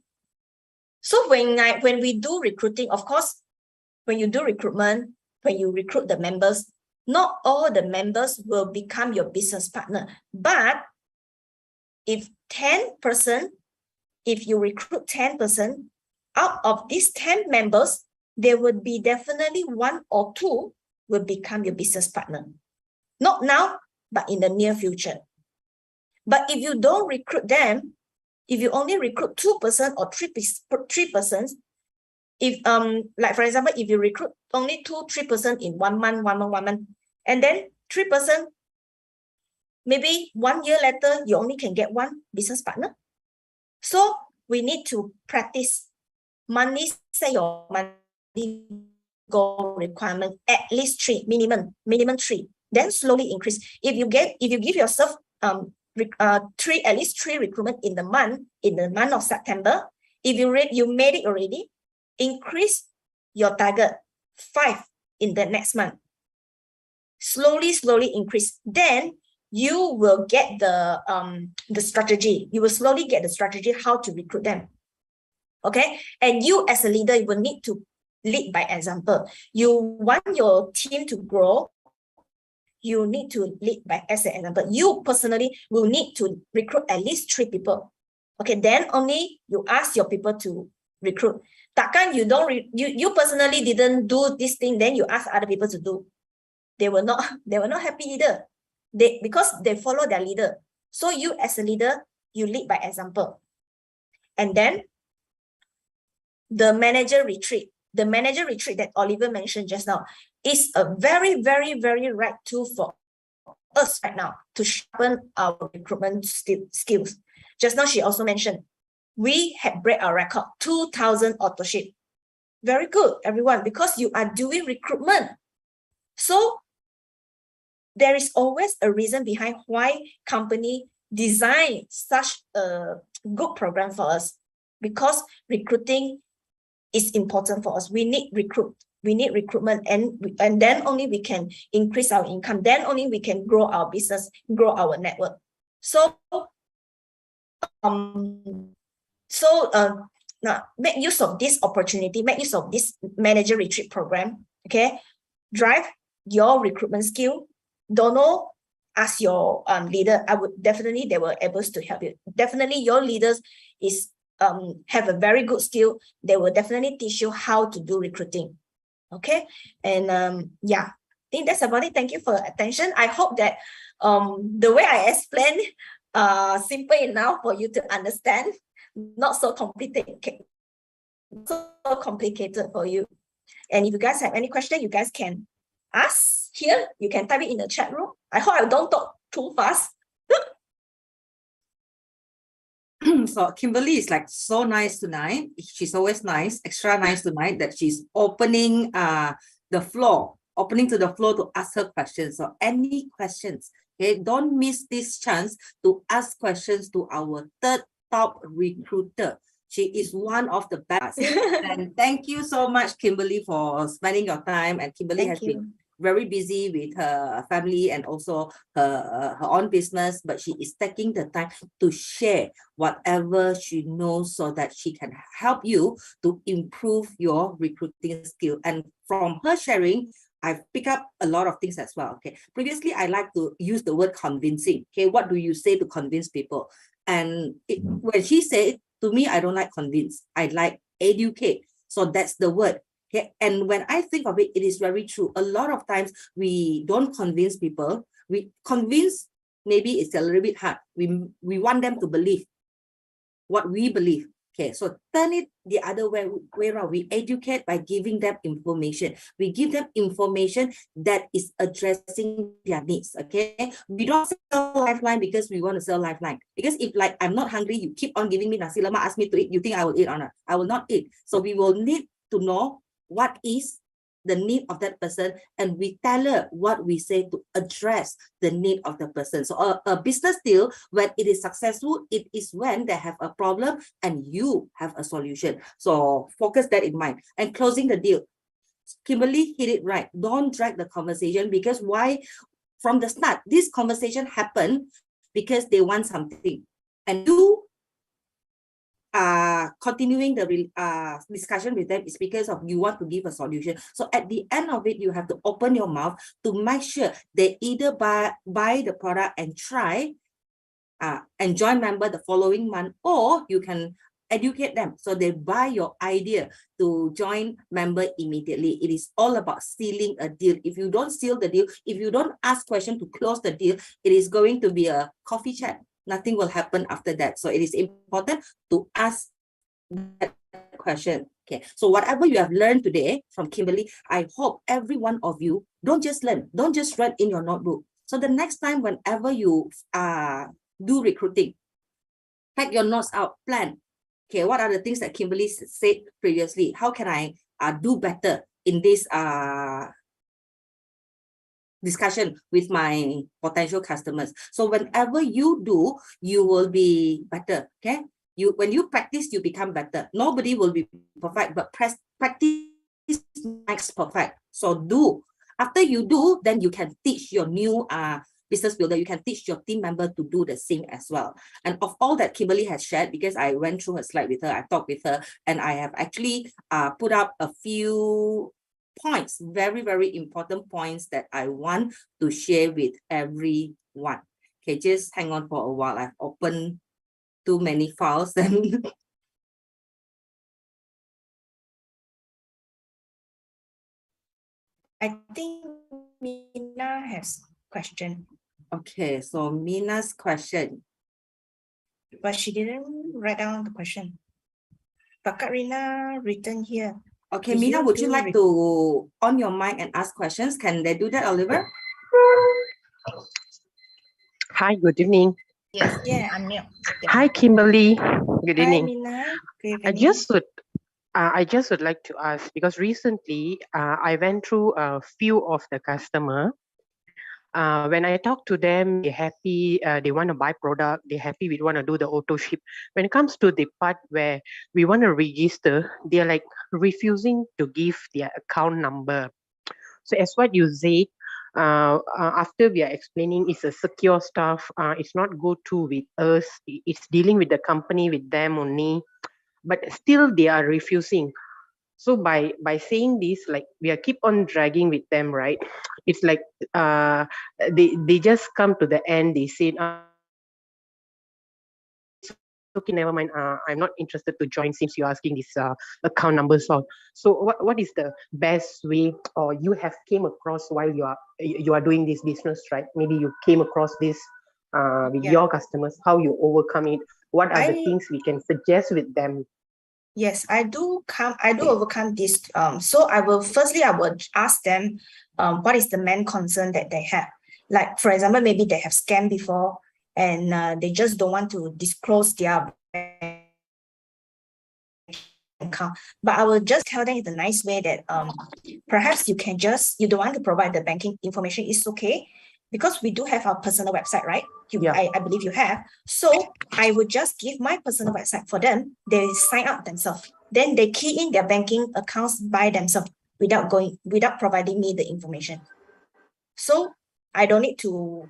when we do recruiting, of course, when you do recruitment, when you recruit the members, not all the members will become your business partner. But if 10%, if you recruit 10%, out of these 10 members, there would be definitely 1 or 2 will become your business partner. Not now, but in the near future. But if you don't recruit them, if you only recruit 2% or 3%, if like for example, if you recruit only 2-3% in 1 month, and then 3%, maybe 1 year later, you only can get 1 business partner. So we need to practice monthly, say your monthly goal requirement, at least 3, minimum 3, then slowly increase. If you give yourself at least 3 recruitment in the month of September, if you made it already, increase your target 5 in the next month. Slowly increase. Then you will get the strategy. You will slowly get the strategy how to recruit them. Okay, and you as a leader, you will need to lead by example. You want your team to grow, you need to lead by as an example. You personally will need to recruit at least 3 people. Okay, then only you ask your people to recruit. Takkan you personally didn't do this thing, then you ask other people to do. They were not happy either. Because they follow their leader. So you as a leader, you lead by example. And then the manager retreat that Oliver mentioned just now is a very, very, very right tool for us right now to sharpen our recruitment skills. Just now, she also mentioned we had break our record, 2,000 auto-ship. Very good, everyone, because you are doing recruitment. So there is always a reason behind why company design such a good program for us, because recruiting is important for us. We need recruitment, and then only we can increase our income. Then only we can grow our business, grow our network. So now make use of this opportunity, make use of this manager retreat program. Okay, drive your recruitment skill. Don't know, ask your leader. I would definitely, they were able to help you. Definitely your leaders is have a very good skill. They will definitely teach you how to do recruiting. Okay, and yeah, I think that's about it. Thank you for your attention. I hope that the way I explained simple enough for you to understand, not so complicated for you. And if you guys have any question, you guys can ask here. You can type it in the chat room. I hope I don't talk too fast. So Kimberly is like so nice tonight. She's always nice, extra nice tonight, that she's opening the floor, opening to the floor to ask her questions. So any questions, okay, don't miss this chance to ask questions to our third top recruiter. She is one of the best. And thank you so much, Kimberly, for spending your time. And Kimberly has been very busy with her family and also her own business, but she is taking the time to share whatever she knows so that she can help you to improve your recruiting skill. And from her sharing, I've picked up a lot of things as well. Okay, previously I like to use the word convincing. Okay, what do you say to convince people? And when she said it, to me, I don't like convince. I like educate. So that's the word. Okay, and when I think of it, it is very true. A lot of times we don't convince people. We convince, maybe it's a little bit hard. We want them to believe what we believe. Okay, so turn it the other way around. We educate by giving them information. We give them information that is addressing their needs. Okay, we don't sell lifeline because we want to sell lifeline. Because if like I'm not hungry, you keep on giving me nasi lemak, ask me to eat, you think I will eat or not? I will not eat. So we will need to know what is the need of that person, and we tailor what we say to address the need of the person. So a business deal, when it is successful, it is when they have a problem and you have a solution. So focus that in mind. And closing the deal, Kimberly hit it right. Don't drag the conversation, because why? From the start, this conversation happened because they want something, and you continuing the discussion with them is because of you want to give a solution. So at the end of it, you have to open your mouth to make sure they either buy the product and try and join member the following month, or you can educate them so they buy your idea to join member immediately. It is all about sealing a deal. If you don't seal the deal, if you don't ask questions to close the deal, it is going to be a coffee chat. Nothing will happen after that. So it is important to ask that question. Okay, so whatever you have learned today from Kimberly, I hope every one of you don't just learn, don't just write in your notebook. So the next time, whenever you do recruiting, take your notes out, plan. Okay, what are the things that Kimberly said previously? How can I do better in this discussion with my potential customers? So whenever you do, you will be better. Okay, when you practice, you become better. Nobody will be perfect, but practice makes perfect. So do. After you do, then you can teach your new business builder, you can teach your team member to do the same as well. And of all that Kimberly has shared, because I went through her slide with her, I talked with her, and I have actually put up a few points, very, very important points that I want to share with everyone. Okay, just hang on for a while. I've opened too many files then. I think Mina has a question. Okay, so Mina's question. But she didn't write down the question. Bakat Rina written here. Okay, Do Mina, you would you do like to on your mic and ask questions? Can they do that, Oliver? Hi, good evening. Yes. Yeah. Unmute. Hi, Kimberly. Good Hi, evening. Mina. Good I evening. just would like to ask, because recently I went through a few of the customer. When I talk to them, they're happy. They want to buy product. They're happy. We want to do the auto ship. When it comes to the part where we want to register, they're like refusing to give their account number. So as what you said, after we are explaining, it's a secure stuff. It's not go to with us. It's dealing with the company, with them only. But still, they are refusing. So by saying this, like we are keep on dragging with them, right? It's like they just come to the end. They say, okay, never mind. I'm not interested to join since you're asking this account numbers all. So what is the best way, or you have came across while you are doing this business, right? Maybe you came across this with Yeah. your customers, how you overcome it. What are the I- things we can suggest with them? Yes, I do overcome this. So I will ask them what is the main concern that they have. Like, for example, maybe they have scammed before and they just don't want to disclose their account. But I will just tell them in a nice way that perhaps you don't want to provide the banking information, it's okay. Because we do have our personal website, right? I believe you have. So I would just give my personal website for them. They sign up themselves. Then they key in their banking accounts by themselves without providing me the information. So I don't need to,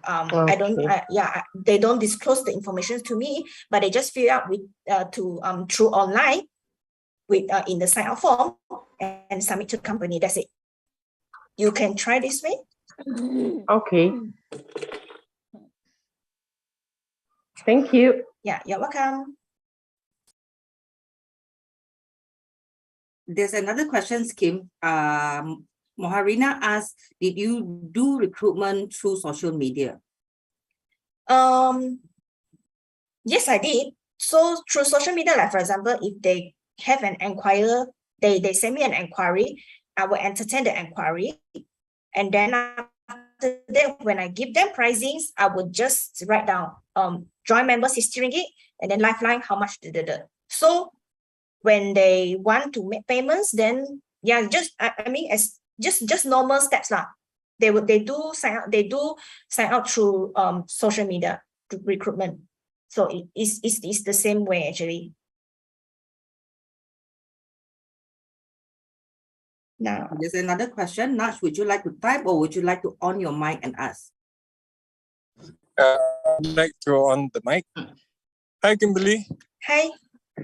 they don't disclose the information to me, but they just fill out through online in the sign up form and submit to the company. That's it. You can try this way. Okay. Thank you. Yeah, you're welcome. There's another question, Kim. Moharina asked, did you do recruitment through social media? Yes, I did. So through social media, like for example, if they have an inquiry, they send me an inquiry, I will entertain the inquiry. And then after that, when I give them pricings, I would just write down joint member 60 ringgit and then lifeline how much. So when they want to make payments, then yeah, just normal steps lah. They do sign up through social media to recruitment. So it's the same way actually. Now There's another question. Nash, would you like to type or would you like to on your mic and ask? I'd like to on the mic. Hi, Kimberly. Hi.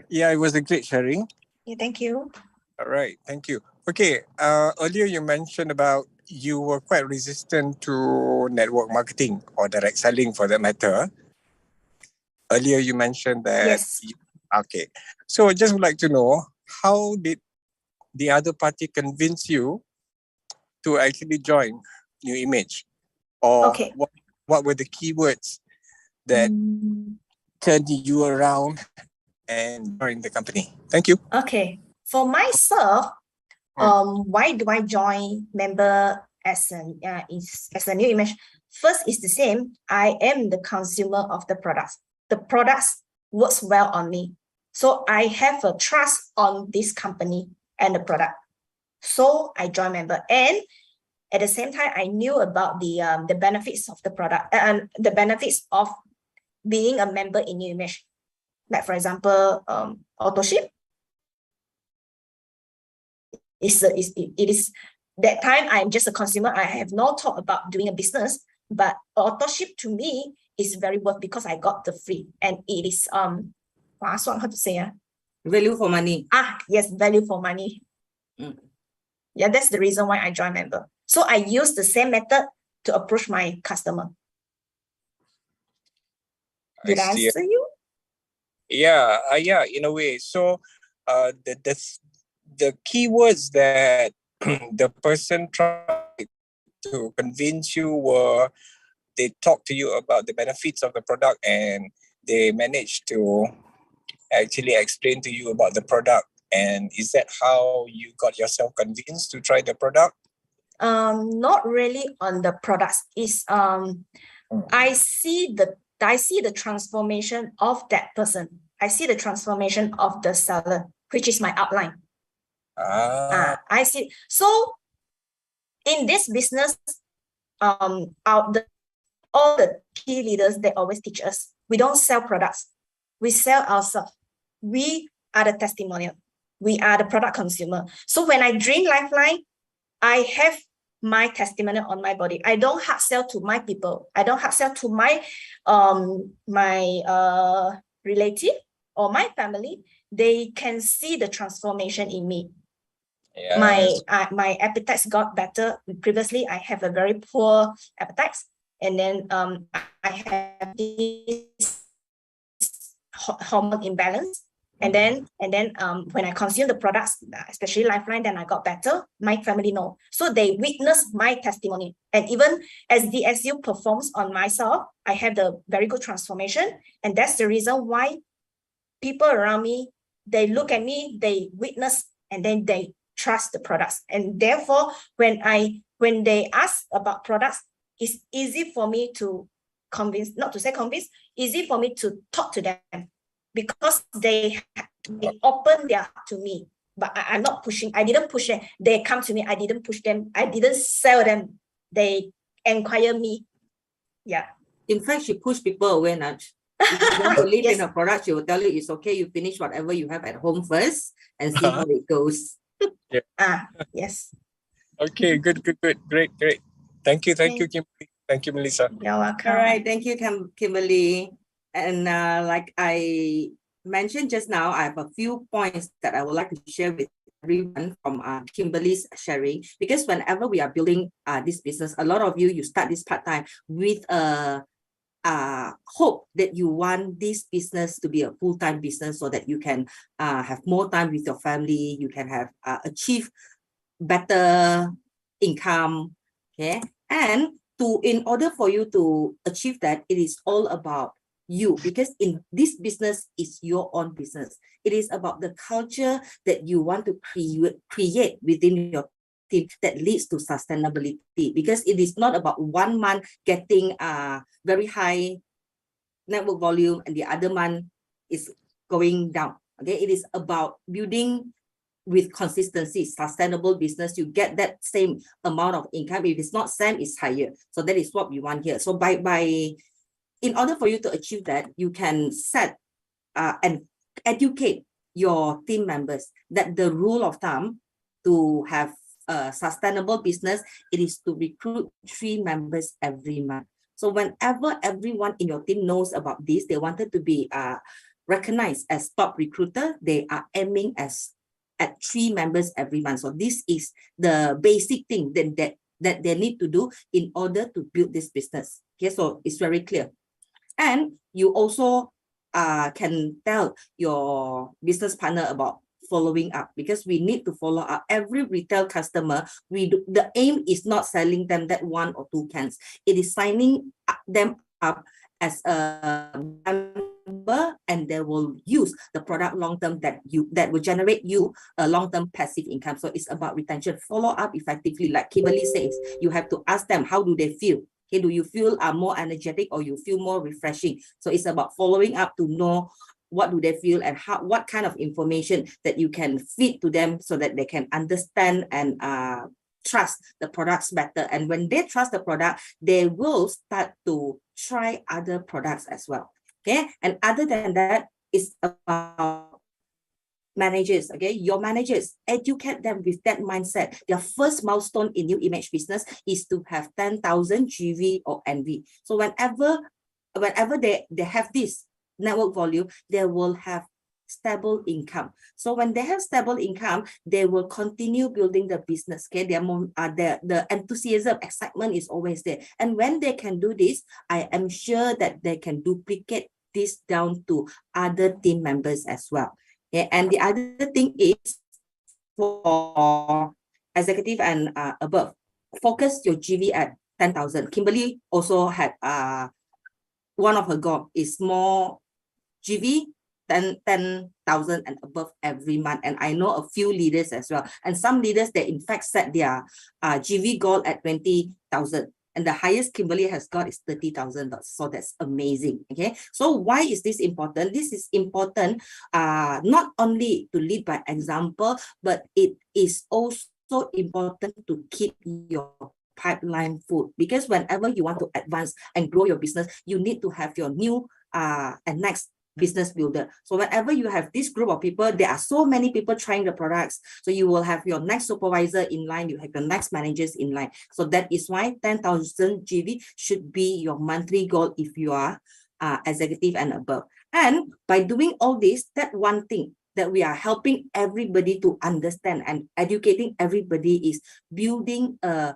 Yeah, it was a great sharing. Yeah, thank you. All right, thank you. Okay, earlier you mentioned about you were quite resistant to network marketing or direct selling for that matter. Earlier you mentioned that. Yes. Okay, so I just would like to know, how did the other party convince you to actually join New Image? Or Okay. what were the keywords that turned you around and joined the company? Thank you. Okay. For myself, why do I join member as a New Image? First is the same. I am the consumer of the products. The products works well on me. So I have a trust on this company and the product. So I joined member. And at the same time, I knew about the benefits of the product and the benefits of being a member in New Image. Like for example, auto ship. It is that time I'm just a consumer. I have no thought about doing a business, but auto ship to me is very worth because I got the free and it is how to say Value for money. Yes, value for money. Yeah, that's the reason why I joined member. So I use the same method to approach my customer. Did I answer you? Yeah, in a way. So the keywords that the person tried to convince you were, they talked to you about the benefits of the product and they managed to actually explain to you about the product And is that how you got yourself convinced to try the product? Not really on the products. It's I see the transformation of that person. I see the transformation of the seller, which is my outline. I see. So in this business, all the key leaders, they always teach us, we don't sell products, we sell ourselves. We are the testimonial. We are the product consumer. So when I drink Lifeline, I have my testimonial on my body. I don't hard sell to my people. I don't hard sell to my relative or my family. They can see the transformation in me. Yes. My appetites got better. Previously, I have a very poor appetite, and then I have this hormone imbalance. And then when I consume the products, especially Lifeline, then I got better. My family know. So they witness my testimony. And even as DSU performs on myself, I have the very good transformation. And that's the reason why people around me, they look at me, they witness, and then they trust the products. And therefore, when they ask about products, it's easy for me to convince, not to say convince, easy for me to talk to them. Because they open their heart to me, but I'm not pushing. I didn't push them. They come to me. I didn't push them. I didn't sell them. They inquire me. Yeah. In fact, she pushed people away, Nudge. If you don't believe Yes. in her product, she will tell you it's okay. You finish whatever you have at home first and see how it goes. Yes. Okay, good. Great. Thank you, Kimberly. Thank you, Melissa. You're welcome. All right, thank you, Kimberly. And like I mentioned just now, I have a few points that I would like to share with everyone from Kimberly's sharing. Because whenever we are building this business, a lot of you start this part-time with a hope that you want this business to be a full-time business so that you can have more time with your family, you can have achieve better income, okay? And in order for you to achieve that, it is all about you, because in this business is your own business. It is about the culture that you want to create within your team that leads to sustainability, because it is not about 1 month getting very high network volume and the other month is going down. Okay, it is about building with consistency, sustainable business. You get that same amount of income. If it's not same, it's higher. So that is what we want here. So in order for you to achieve that, you can set and educate your team members that the rule of thumb to have a sustainable business, it is to recruit 3 members every month. So whenever everyone in your team knows about this, they wanted to be recognized as top recruiter, they are aiming at 3 members every month. So this is the basic thing that they need to do in order to build this business. Okay, so it's very clear. And you also can tell your business partner about following up, because we need to follow up every retail customer. The aim is not selling them that 1 or 2 cans. It is signing them up as a member, and they will use the product long term that will generate you a long-term passive income. So it's about retention. Follow up effectively, like Kimberly says. You have to ask them, how do they feel? Okay, do you feel more energetic or you feel more refreshing? So it's about following up to know what do they feel and what kind of information that you can feed to them so that they can understand and trust the products better. And when they trust the product, they will start to try other products as well. Okay, and other than that, it's about managers. Okay, your managers, educate them with that mindset. Their first milestone in new image business is to have 10,000 GV or NV. So whenever they have this network volume, they will have stable income. So when they have stable income, they will continue building the business. Okay, the enthusiasm, excitement is always there. And when they can do this, I am sure that they can duplicate this down to other team members as well. Okay, and the other thing is for executive and above, focus your GV at 10,000. Kimberly also had one of her goal is more GV 10,000 and above every month. And I know a few leaders as well. And some leaders, they in fact set their GV goal at 20,000. And the highest Kimberly has got is $30,000. So that's amazing. Okay. So why is this important? This is important not only to lead by example, but it is also important to keep your pipeline full, because whenever you want to advance and grow your business, you need to have your new and next business builder. So whenever you have this group of people, there are so many people trying the products. So you will have your next supervisor in line, you have your next managers in line. So that is why 10,000 GV should be your monthly goal if you are executive and above. And by doing all this, that one thing that we are helping everybody to understand and educating everybody is building a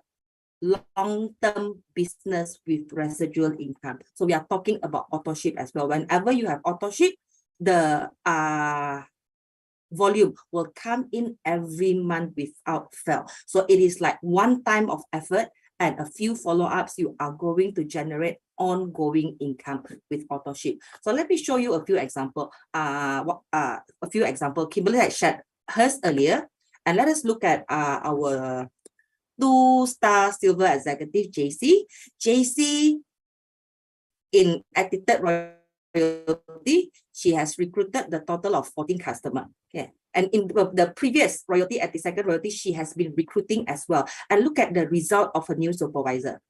long-term business with residual income. So we are talking about auto-ship as well. Whenever you have auto-ship, the volume will come in every month without fail. So it is like one time of effort and a few follow-ups, you are going to generate ongoing income with auto-ship. So let me show you a few examples. Kimberly had shared hers earlier, and let us look at our 2-star silver executive, JC. JC in attitude royalty, she has recruited the total of 14 customers. Okay. And in the previous royalty, at the second royalty, she has been recruiting as well. And look at the result of a new supervisor.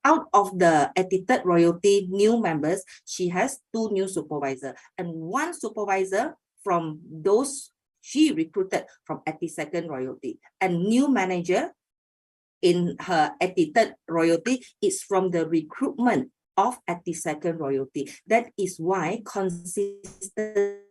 Out of the attitude royalty new members, she has 2 new supervisors and 1 supervisor from those she recruited from at the second royalty. And new manager in her attitude royalty is from the recruitment of at the second royalty. That is why consistency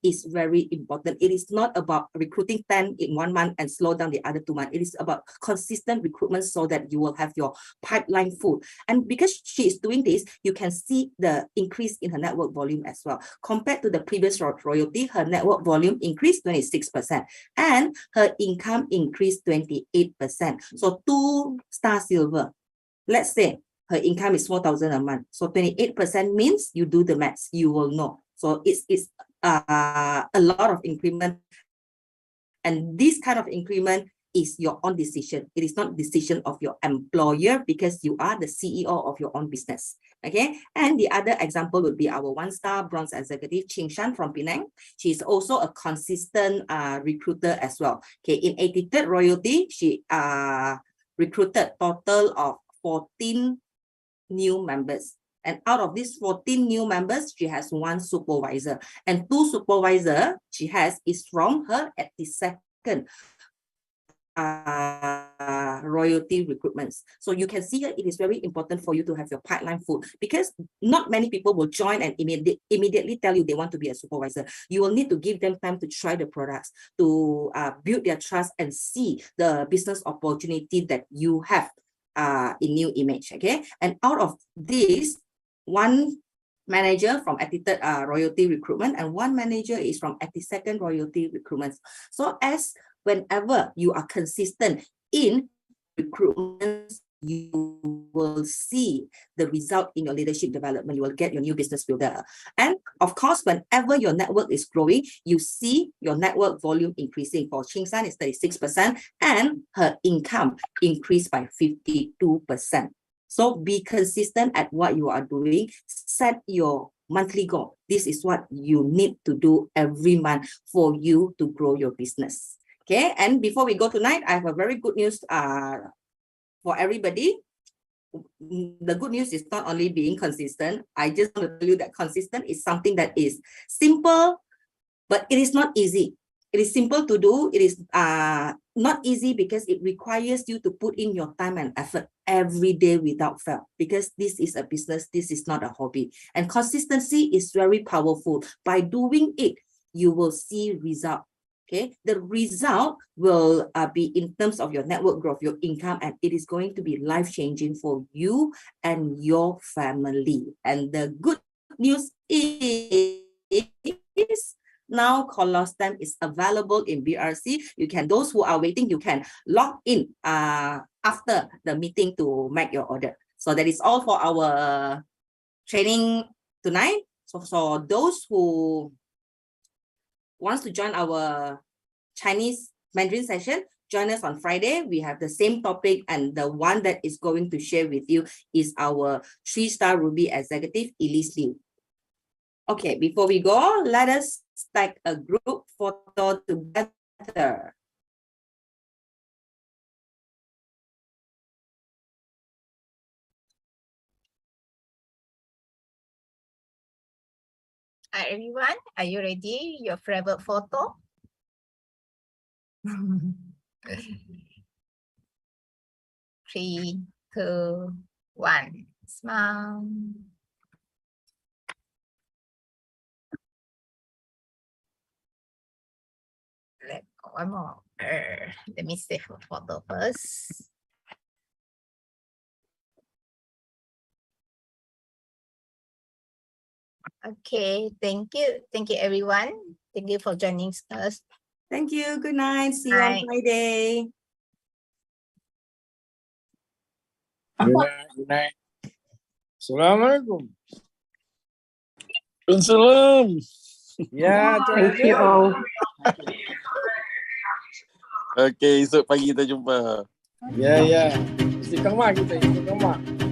is very important. It is not about recruiting 10 in 1 month and slow down the other 2 months. It is about consistent recruitment so that you will have your pipeline full. And because she is doing this, you can see the increase in her network volume as well. Compared to the previous royalty, her network volume increased 26% and her income increased 28%. So 2-star silver, let's say her income is 4,000 a month. So 28% means, you do the maths, you will know. So it's a lot of increment, and this kind of increment is your own decision. It is not decision of your employer, because you are the CEO of your own business. Okay, and the other example would be our 1-star bronze executive, Ching Shan from Penang. She is also a consistent recruiter as well. Okay, in attitude royalty, she recruited total of 14 new members. And out of these 14 new members, she has 1 supervisor. And 2 supervisor she has is from her at the second royalty recruitments. So you can see here, it is very important for you to have your pipeline full, because not many people will join and immediately tell you they want to be a supervisor. You will need to give them time to try the products, to build their trust and see the business opportunity that you have in New Image. Okay, and out of this, 1 manager from attitude royalty recruitment and 1 manager is from at the second royalty recruitment. So as whenever you are consistent in recruitment, you will see the result in your leadership development. You will get your new business builder. And of course, whenever your network is growing, you see your network volume increasing. For Ching San, it's 36%, and her income increased by 52%. So be consistent at what you are doing. Set your monthly goal. This is what you need to do every month for you to grow your business. Okay, and before we go tonight, I have a very good news for everybody. The good news is not only being consistent. I just want to tell you that consistent is something that is simple, but it is not easy. It is simple to do. It is not easy because it requires you to put in your time and effort every day without fail, because this is a business. This is not a hobby. And consistency is very powerful. By doing it, you will see result. Okay, the result will be in terms of your network growth, your income, and it is going to be life-changing for you and your family. And the good news is now Colostem is available in BRC. You can, those who are waiting, you can log in after the meeting to make your order. So that is all for our training tonight. So those who wants to join our Chinese Mandarin session, join us on Friday. We have the same topic, and the one that is going to share with you is our 3-star Ruby executive, Elise Liu. Okay, before we go, let us take a group photo together. Hi, everyone. Are you ready? Your favorite photo? 3, 2, 1. Smile. One more. Let me save a photo first. Okay, thank you. Thank you, everyone. Thank you for joining us. Thank you. Good night. See you on Night. Friday. Good night. Assalamualaikum. Assalam. Ya, Thank you all. Okey, esok pagi kita jumpa. Ya. Istiqamah kita, istiqamah.